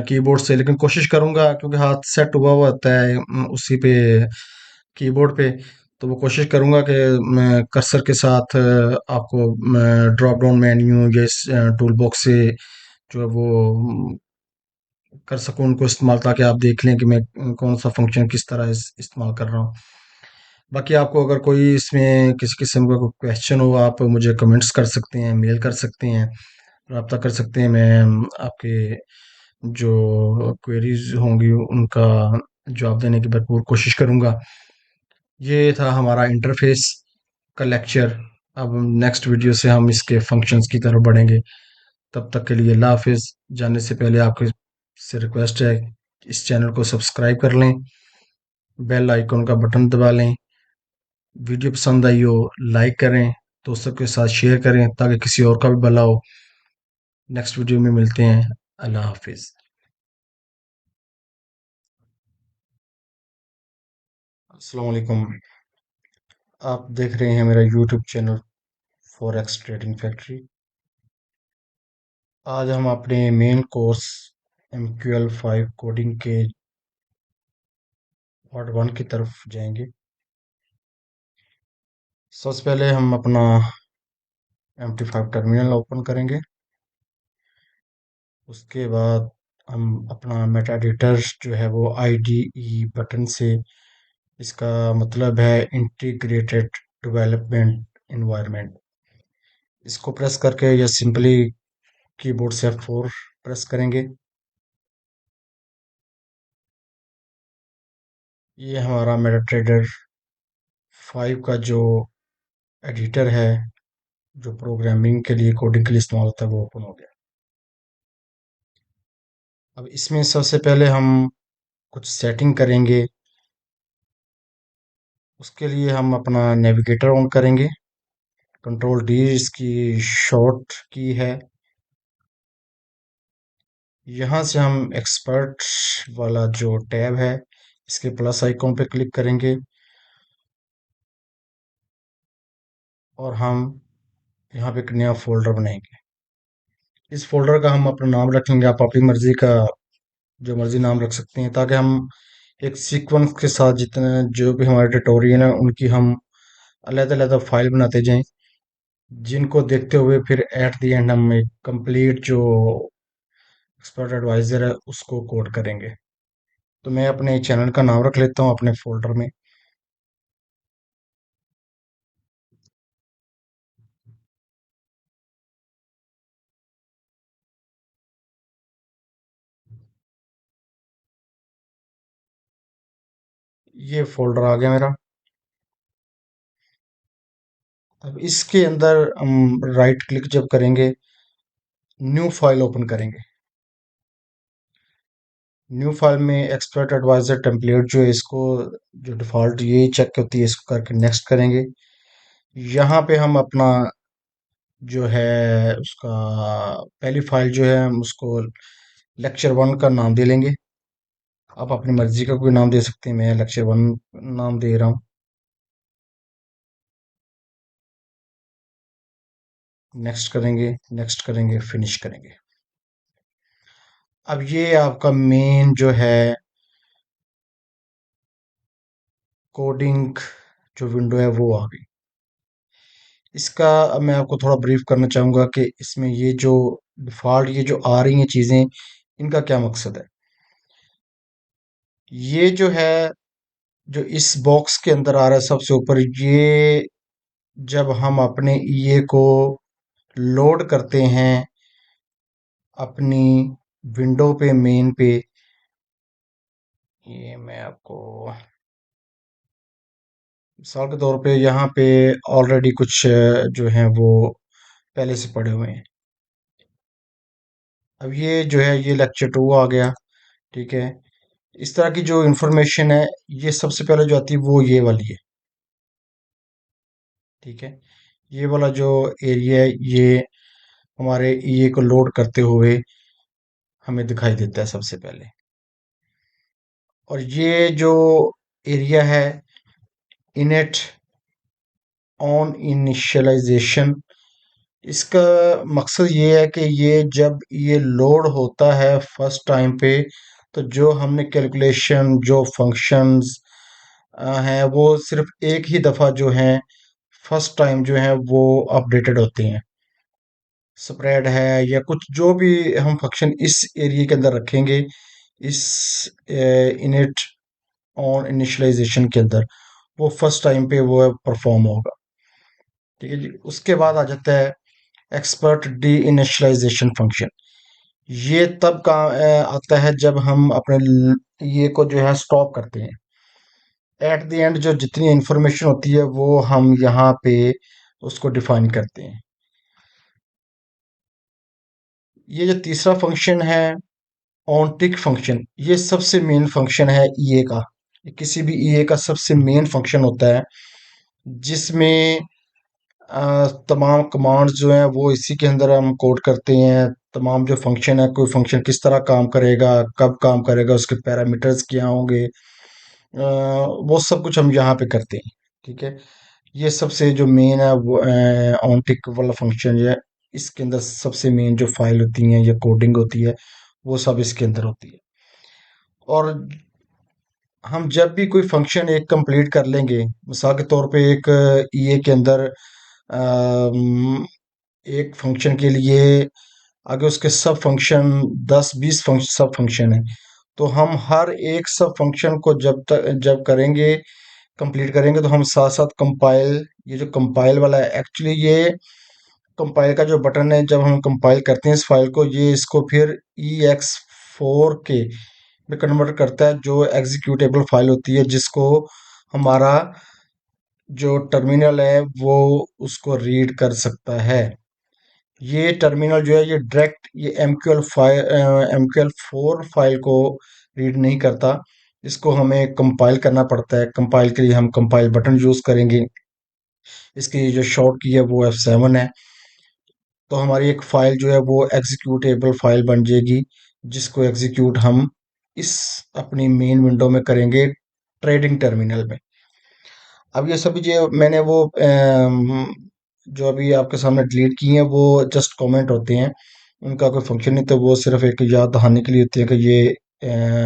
कीबोर्ड से, लेकिन कोशिश करूंगा क्योंकि हाथ सेट हुआ हुआ होता है उसी पे कीबोर्ड पे। तो वो कोशिश करूंगा कि मैं कर्सर के साथ आपको ड्रॉप डाउन मेन्यू या इस टूल बॉक्स से जो है वो कर सकूं उनको इस्तेमाल, ताकि आप देख लें कि मैं कौन सा फंक्शन किस तरह इस्तेमाल कर रहा हूँ। बाकी आपको अगर कोई इसमें किसी किस्म का कोई क्वेश्चन हो आप मुझे कमेंट्स कर सकते हैं, मेल कर सकते हैं, राब्ता कर सकते हैं। मैं आपके जो क्वेरीज होंगी उनका जवाब देने की भरपूर कोशिश करूंगा। ये था हमारा इंटरफेस का लेक्चर। अब नेक्स्ट वीडियो से हम इसके फंक्शंस की तरफ बढ़ेंगे। तब तक के लिए अल्लाह हाफिज। जाने से पहले आपके से रिक्वेस्ट है कि इस चैनल को सब्सक्राइब कर लें, बेल आइकन का बटन दबा लें, वीडियो पसंद आई हो लाइक करें, दोस्तों के साथ शेयर करें ताकि किसी और का भी भला हो। नेक्स्ट वीडियो में मिलते हैं। अल्लाह हाफिज। अस्सलाम वालेकुम। आप देख रहे हैं मेरा YouTube channel forex trading factory. आज हम अपने मेन कोर्स MQL5 कोडिंग के पार्ट 1 की तरफ जाएंगे। सबसे पहले हम अपना MT5 टर्मिनल ओपन करेंगे। उसके बाद हम अपना मेटा एडिटर जो है वो IDE बटन से, इसका मतलब है इंटीग्रेटेड डेवलपमेंट इन्वायरमेंट, इसको प्रेस करके या सिंपली कीबोर्ड से F4 प्रेस करेंगे। ये हमारा मेटा ट्रेडर 5 का जो एडिटर है, जो प्रोग्रामिंग के लिए कोडिंग के लिए इस्तेमाल होता है, वो ओपन हो गया। अब इसमें सबसे पहले हम कुछ सेटिंग करेंगे। उसके लिए हम अपना नेविगेटर ऑन करेंगे। कंट्रोल डी इसकी शॉर्ट की है। यहाँ से हम एक्सपर्ट वाला जो टैब है इसके प्लस आइकॉन पे क्लिक करेंगे और हम यहाँ पे एक नया फोल्डर बनाएंगे। इस फोल्डर का हम अपना नाम रख लेंगे, आप अपनी मर्जी का जो मर्जी नाम रख सकते हैं, ताकि हम एक सीक्वेंस के साथ जितने जो भी हमारे ट्यूटोरियल है उनकी हम अलग अलग फाइल बनाते जाएं, जिनको देखते हुए फिर एट द एंड हम एक कंप्लीट जो एक्सपर्ट एडवाइजर है उसको कोड करेंगे। तो मैं अपने चैनल का नाम रख लेता हूँ अपने फोल्डर में। ये फोल्डर आ गया मेरा। अब इसके अंदर हम राइट क्लिक जब करेंगे, न्यू फाइल ओपन करेंगे। न्यू फाइल में एक्सपर्ट एडवाइजर टेम्पलेट जो है इसको, जो डिफ़ॉल्ट यही चेक होती है, इसको करके नेक्स्ट करेंगे। यहाँ पे हम अपना जो है उसका पहली फाइल जो है हम उसको लेक्चर 1 का नाम दे लेंगे। आप अपनी मर्जी का कोई नाम दे सकते हैं, मैं लेक्चर 1 नाम दे रहा हूँ। नेक्स्ट करेंगे, नेक्स्ट करेंगे, फिनिश करेंगे। अब ये आपका मेन जो है कोडिंग जो विंडो है वो आ गई। इसका अब मैं आपको थोड़ा ब्रीफ करना चाहूँगा कि इसमें ये जो डिफ़ॉल्ट ये जो आ रही हैं चीज़ें, इनका क्या मकसद है। ये जो है, जो इस बॉक्स के अंदर आ रहा है सबसे ऊपर, ये जब हम अपने ईए को लोड करते हैं अपनी विंडो पे, मेन पे, ये मैं आपको मिसाल के तौर पे यहाँ पे ऑलरेडी कुछ जो हैं वो पहले से पड़े हुए हैं। अब ये जो है ये लेक्चर 2 आ गया, ठीक है। इस तरह की जो इंफॉर्मेशन है, ये सबसे पहले जो आती है वो ये वाली है, ठीक है। ये वाला जो एरिया है, ये हमारे ईए को लोड करते हुए हमें दिखाई देता है सबसे पहले। और ये जो एरिया है, इनेट ऑन इनिशियलाइजेशन, इसका मकसद ये है कि ये जब ये लोड होता है फर्स्ट टाइम पे, तो जो हमने कैलकुलेशन जो फंक्शंस हैं वो सिर्फ एक ही दफ़ा जो हैं फर्स्ट टाइम जो है वो अपडेटेड होते हैं। स्प्रेड है या कुछ जो भी हम फंक्शन इस एरिया के अंदर रखेंगे, इस इनिट ऑन इनिशियलाइजेशन के अंदर, वो फर्स्ट टाइम पे वो परफॉर्म होगा, ठीक है जी। उसके बाद आ जाता है एक्सपर्ट डी इनिशियलाइजेशन फंक्शन। ये तब का आता है जब हम अपने ये को जो है स्टॉप करते हैं। एट द एंड जो जितनी इंफॉर्मेशन होती है वो हम यहाँ पे उसको डिफाइन करते हैं। ये जो तीसरा फंक्शन है ऑन टिक फंक्शन, ये सबसे मेन फंक्शन है ईए का। ये किसी भी ईए का सबसे मेन फंक्शन होता है, जिसमें तमाम कमांड्स जो हैं वो इसी के अंदर हम कोड करते हैं। तमाम जो फंक्शन है, कोई फंक्शन किस तरह काम करेगा, कब काम करेगा, उसके पैरामीटर्स क्या होंगे, वो सब कुछ हम यहाँ पे करते हैं, ठीक है। ये सबसे जो मेन है वो ऑन टिक वाला फंक्शन है। इसके अंदर सबसे मेन जो फाइल होती है या कोडिंग होती है, वो सब इसके अंदर होती है। और हम जब भी कोई फंक्शन एक कंप्लीट कर लेंगे, मिसाल के तौर पे एक ईए के अंदर अम, एक फंक्शन के लिए अगर उसके सब फंक्शन 10-20 फंक्शन सब फंक्शन है, तो हम हर एक सब फंक्शन को जब करेंगे, कंप्लीट करेंगे, तो हम साथ साथ कंपाइल, ये जो कंपाइल वाला है, एक्चुअली ये कंपाइल का जो बटन है, जब हम कंपाइल करते हैं इस फाइल को, ये इसको फिर ex4 के में कन्वर्ट करता है, जो एग्जीक्यूटेबल फाइल होती है, जिसको हमारा जो टर्मिनल है वो उसको रीड कर सकता है। ये टर्मिनल जो है ये डायरेक्ट ये एमक्यूएल फाइल एमक्यूएल 4 फाइल को रीड नहीं करता। इसको हमें कंपाइल करना पड़ता है। कंपाइल के लिए हम कंपाइल बटन यूज करेंगे। इसकी जो शॉर्ट की है वो F7 है। तो हमारी एक फाइल जो है वो एग्जीक्यूटेबल फाइल बन जाएगी, जिसको एग्जीक्यूट हम इस अपनी मेन विंडो में करेंगे, ट्रेडिंग टर्मिनल में। अब ये सभी जो मैंने वो जो अभी आपके सामने डिलीट किए हैं वो जस्ट कमेंट होते हैं, उनका कोई फंक्शन नहीं। तो वो सिर्फ एक याद दहाने के लिए होती है कि ये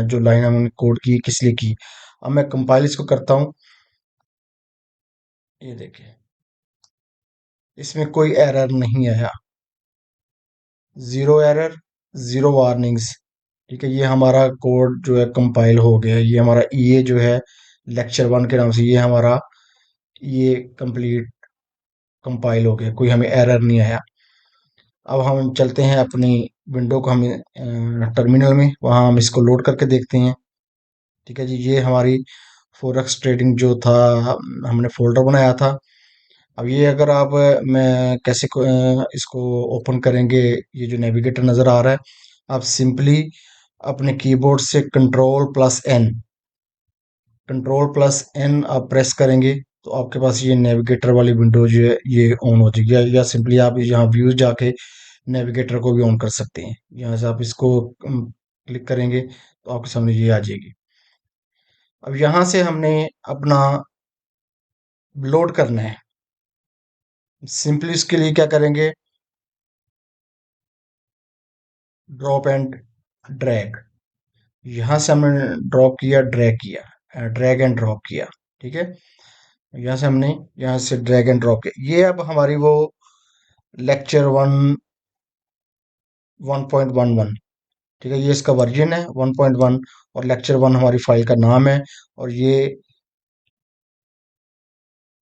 जो लाइन हमने कोड की किस लिए की। अब मैं कंपाइल इसको करता हूँ, ये देखिए इसमें कोई एरर नहीं आया, जीरो एरर, जीरो वार्निंग्स, ठीक है। ये हमारा कोड जो है कंपाइल हो गया है। ये हमारा ईए जो है लेक्चर 1 के नाम से, ये हमारा ये कंप्लीट कंपाइल हो गया, कोई हमें एरर नहीं आया। अब हम चलते हैं अपनी विंडो को, हम टर्मिनल में, वहाँ हम इसको लोड करके देखते हैं, ठीक है जी। ये हमारी फॉरेक्स ट्रेडिंग जो था, हमने फोल्डर बनाया था। अब ये अगर आप मैं कैसे इसको ओपन करेंगे, ये जो नेविगेटर नज़र आ रहा है, आप सिंपली अपने कीबोर्ड से कंट्रोल प्लस एन आप प्रेस करेंगे, तो आपके पास ये नेविगेटर वाली विंडो जो है ये ऑन हो जाएगी। या सिंपली आप यहाँ व्यूज जाके नेविगेटर को भी ऑन कर सकते हैं। यहाँ से आप इसको क्लिक करेंगे तो आपके सामने ये आ जाएगी। अब यहाँ से हमने अपना लोड करना है। सिंपली इसके लिए क्या करेंगे, ड्रॉप एंड ड्रैग, यहाँ से हमने ड्रॉप किया, ड्रैग किया, ड्रैग एंड ड्रॉप किया। ठीक है, यहाँ से हमने यहाँ से ड्रैग एंड ड्रॉप किया। ये अब हमारी वो लेक्चर 1.11, ठीक है, ये इसका वर्जन है 1.1, और लेक्चर 1 हमारी फाइल का नाम है। और ये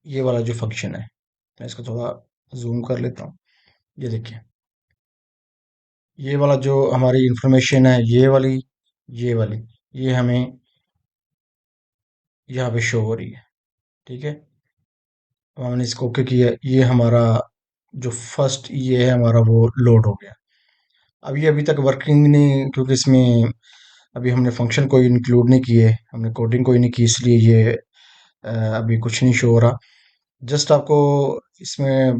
वाला जो फंक्शन है, मैं इसको थोड़ा जूम कर लेता हूँ। ये देखिए, ये वाला जो हमारी इंफॉर्मेशन है, ये वाली ये हमें यहाँ पे शो हो रही है। ठीक है, अब हमने इसको ओके किया, ये हमारा जो फर्स्ट ये है हमारा वो लोड हो गया। अब ये अभी तक वर्किंग नहीं, क्योंकि इसमें अभी हमने फंक्शन कोई इंक्लूड नहीं किए, हमने कोडिंग कोई नहीं की, इसलिए ये अभी कुछ नहीं शो हो रहा। जस्ट आपको इसमें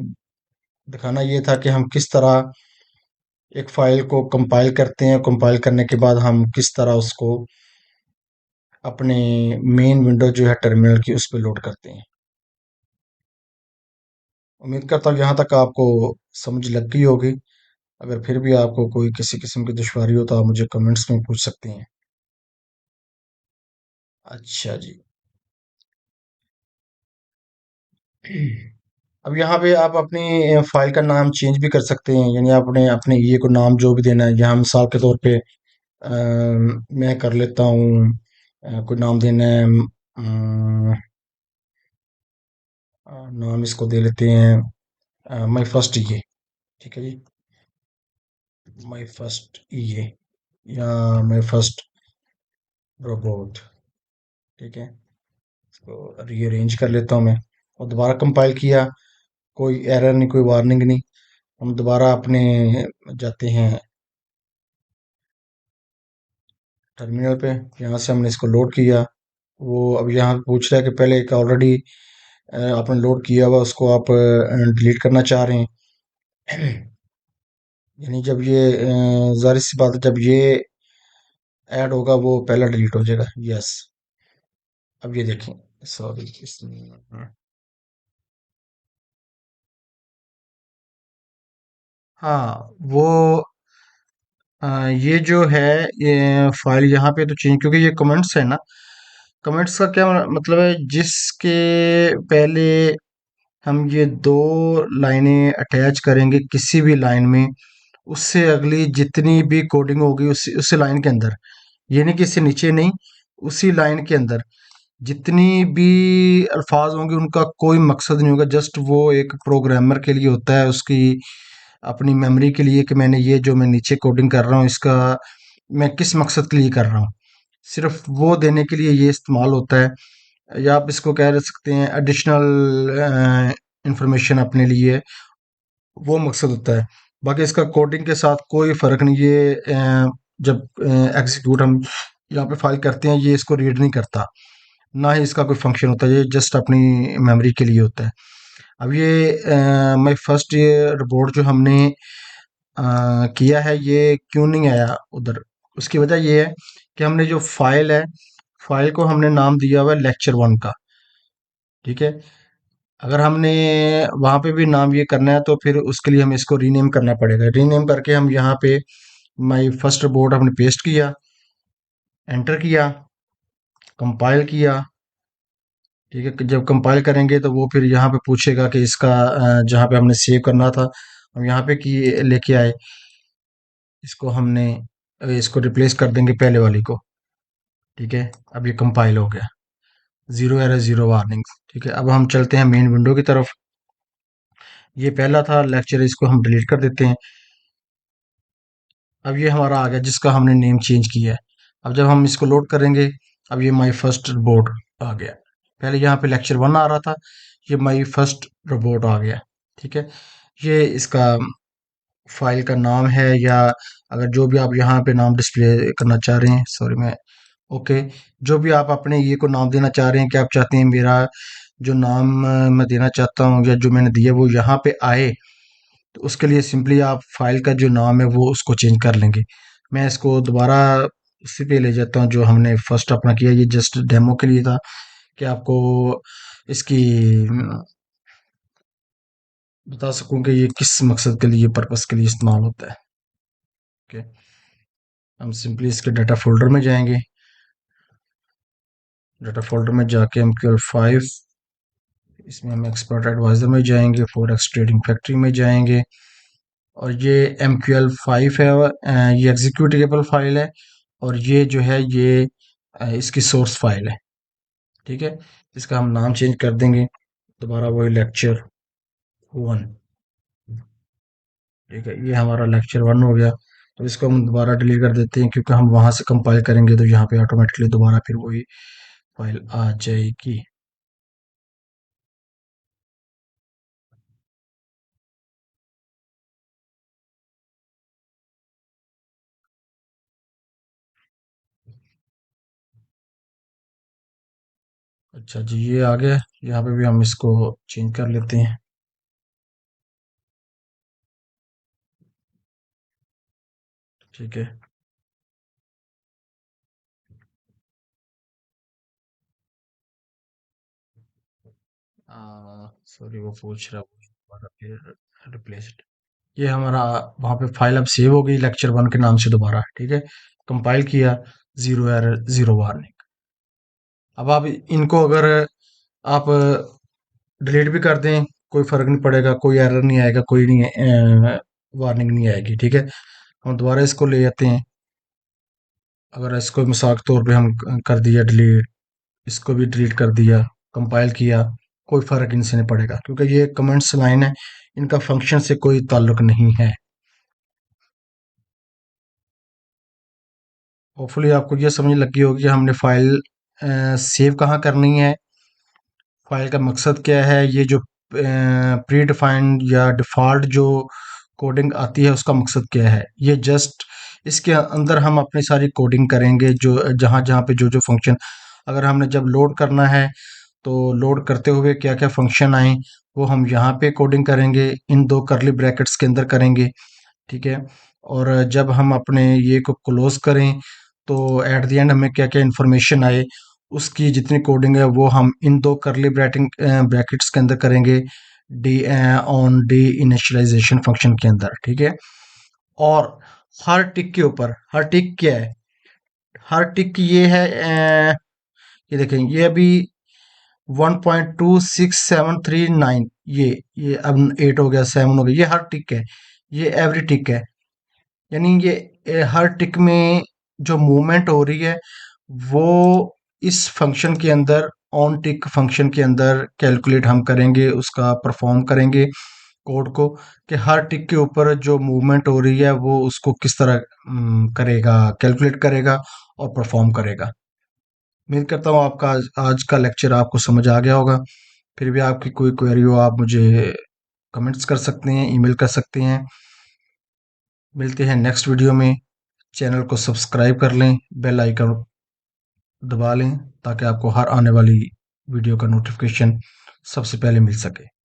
दिखाना ये था कि हम किस तरह एक फाइल को कंपाइल करते हैं, कंपाइल करने के बाद हम किस तरह उसको अपने मेन विंडो जो है टर्मिनल की उस पर लोड करते हैं। उम्मीद करता हूँ यहाँ तक आपको समझ लग गई होगी। अगर फिर भी आपको कोई किसी किस्म की दुश्वारी हो तो आप मुझे कमेंट्स में पूछ सकते हैं। अच्छा जी। अब यहाँ पे आप अपनी फाइल का नाम चेंज भी कर सकते हैं, यानी आपने अपने ये को नाम जो भी देना है, यहाँ मिसाल के तौर पे मैं कर लेता हूँ, कोई नाम देना है, नाम इसको दे लेते हैं माई फर्स्ट ये। ठीक है जी, माई फर्स्ट ये, या माई फर्स्ट रोबोट। ठीक है, इसको रीअरेंज कर लेता हूँ मैं, और दोबारा कंपाइल किया, कोई एरर नहीं, कोई वार्निंग नहीं। हम दोबारा अपने जाते हैं टर्मिनल पे, यहाँ से हमने इसको लोड किया। वो अब यहाँ पे पूछ रहा है कि पहले एक ऑलरेडी आपने लोड किया हुआ उसको आप डिलीट करना चाह रहे हैं। यानी जब ये जाहिर सी बात है, जब ये ऐड होगा वो पहला डिलीट हो जाएगा। यस, अब ये देखें, सॉरी इसमें, हाँ वो ये जो है, ये फाइल यहाँ पे तो चेंज, क्योंकि ये कमेंट्स है ना। कमेंट्स का क्या मतलब है, जिसके पहले हम ये दो लाइनें अटैच करेंगे किसी भी लाइन में, उससे अगली जितनी भी कोडिंग होगी उसी लाइन के अंदर, ये नहीं कि इससे नीचे नहीं, उसी लाइन के अंदर जितनी भी अल्फाज होंगे उनका कोई मकसद नहीं होगा, जस्ट वो एक प्रोग्रामर के लिए होता है, उसकी अपनी मेमोरी के लिए, कि मैंने ये जो मैं नीचे कोडिंग कर रहा हूँ इसका मैं किस मकसद के लिए कर रहा हूँ, सिर्फ वो देने के लिए ये इस्तेमाल होता है। या आप इसको कह सकते हैं एडिशनल इंफॉर्मेशन अपने लिए, वो मकसद होता है। बाकी इसका कोडिंग के साथ कोई फ़र्क नहीं, ये जब एग्जीक्यूट हम यहाँ पे फाइल करते हैं, ये इसको रीड नहीं करता, ना ही इसका कोई फंक्शन होता है, ये जस्ट अपनी मेमोरी के लिए होता है। अब ये माई फर्स्ट ये रिपोर्ट जो हमने किया है, ये क्यों नहीं आया उधर, उसकी वजह ये है कि हमने जो फाइल है, फाइल को हमने नाम दिया हुआ है लेक्चर 1 का। ठीक है, अगर हमने वहाँ पे भी नाम ये करना है तो फिर उसके लिए हमें इसको रीनेम करना पड़ेगा। रीनेम करके हम यहाँ पे माई फर्स्ट रिपोर्ट हमने पेस्ट किया, एंटर किया, कंपाइल किया। ठीक है, कि जब कंपाइल करेंगे तो वो फिर यहाँ पे पूछेगा कि इसका जहाँ पे हमने सेव करना था हम यहाँ पे की लेके आए, इसको हमने इसको रिप्लेस कर देंगे पहले वाली को। ठीक है, अब ये कंपाइल हो गया, जीरो एरर जीरो वार्निंग। ठीक है, अब हम चलते हैं मेन विंडो की तरफ। ये पहला था लेक्चर, इसको हम डिलीट कर देते हैं। अब ये हमारा आ गया जिसका हमने नेम चेंज किया है। अब जब हम इसको लोड करेंगे, अब ये माई फर्स्ट रोबोट आ गया। पहले यहाँ पे लेक्चर 1 आ रहा था, ये माई फर्स्ट रोबोट आ गया। ठीक है, ये इसका फाइल का नाम है, या अगर जो भी आप यहाँ पे नाम डिस्प्ले करना चाह रहे हैं, सॉरी मैं, ओके, जो भी आप अपने ये को नाम देना चाह रहे हैं, कि आप चाहते हैं मेरा जो नाम मैं देना चाहता हूँ या जो मैंने दिया वो यहाँ पे आए, तो उसके लिए सिंपली आप फाइल का जो नाम है वो उसको चेंज कर लेंगे। मैं इसको दोबारा उसी पे ले जाता हूँ जो हमने फर्स्ट अपना किया, ये जस्ट डेमो के लिए था कि आपको इसकी बता सकूं कि ये किस मकसद के लिए, पर्पस के लिए इस्तेमाल होता है। ओके। हम सिंपली इसके डाटा फोल्डर में जाएंगे। डाटा फोल्डर में जाके हम MQL5, इसमें हम एक्सपर्ट एडवाइजर में जाएंगे, फॉरेक्स ट्रेडिंग फैक्ट्री में जाएंगे, और ये MQL5 है, ये एग्जीक्यूटेबल फाइल है, और ये जो है ये इसकी सोर्स फाइल है। ठीक है, इसका हम नाम चेंज कर देंगे, दोबारा वही लेक्चर 1। ठीक है, ये हमारा लेक्चर 1 हो गया। तो इसको हम दोबारा डिलीट कर देते हैं, क्योंकि हम वहां से कंपाइल करेंगे तो यहाँ पे ऑटोमेटिकली दोबारा फिर वही फाइल आ जाएगी। अच्छा जी, ये आ गया। यहाँ पे भी हम इसको चेंज कर लेते हैं। ठीक है, सॉरी, वो पूछ रहा है दोबारा फिर रिप्लेस्ड। ये हमारा वहाँ पे फाइल अब सेव हो गई लेक्चर 1 के नाम से दोबारा। ठीक है, कंपाइल किया, 0 एरर 0 वार्निंग। अब आप इनको अगर आप डिलीट भी कर दें, कोई फर्क नहीं पड़ेगा, कोई एरर नहीं आएगा, कोई नहीं वार्निंग नहीं आएगी। ठीक है, हम दोबारा इसको ले जाते हैं। अगर इसको मिसाल के तौर पे हम कर दिया डिलीट, इसको भी डिलीट कर दिया, कंपाइल किया, कोई फर्क इनसे नहीं पड़ेगा, क्योंकि ये कमेंट्स लाइन है, इनका फंक्शन से कोई ताल्लुक नहीं है। होपफुली आपको ये समझ लगी होगी कि हमने फाइल सेव कहाँ करनी है, फाइल का मकसद क्या है, ये जो प्री डिफाइंड या डिफ़ॉल्ट जो कोडिंग आती है उसका मकसद क्या है। ये जस्ट इसके अंदर हम अपनी सारी कोडिंग करेंगे, जो जहाँ जहाँ पे जो जो फंक्शन, अगर हमने जब लोड करना है तो लोड करते हुए क्या क्या फंक्शन आए, वो हम यहाँ पे कोडिंग करेंगे, इन दो करली ब्रैकेट्स के अंदर करेंगे। ठीक है, और जब हम अपने ये को क्लोज करें तो एट द एंड हमें क्या क्या इन्फॉर्मेशन आए, उसकी जितनी कोडिंग है वो हम इन दो करली ब्रैकेट्स के अंदर करेंगे, D on D initialization function के अंदर। ठीक है, और हर टिक के ऊपर, हर टिक क्या है, हर टिक ये है, ये देखें, ये अभी 1.26739, ये अब 8 हो गया, 7 हो गया, ये हर टिक है, ये एवरी टिक है। यानी ये हर टिक में जो मूवमेंट हो रही है वो इस फंक्शन के अंदर, ऑन टिक फंक्शन के अंदर कैलकुलेट हम करेंगे, उसका परफॉर्म करेंगे कोड को, कि हर टिक के ऊपर जो मूवमेंट हो रही है वो उसको किस तरह करेगा, कैलकुलेट करेगा और परफॉर्म करेगा। उम्मीद करता हूँ आपका आज का लेक्चर आपको समझ आ गया होगा। फिर भी आपकी कोई क्वेरी हो, आप मुझे कमेंट्स कर सकते हैं, ईमेल कर सकते हैं। मिलते हैं नेक्स्ट वीडियो में। चैनल को सब्सक्राइब कर लें, बेल आइकन दबा लें, ताकि आपको हर आने वाली वीडियो का नोटिफिकेशन सबसे पहले मिल सके।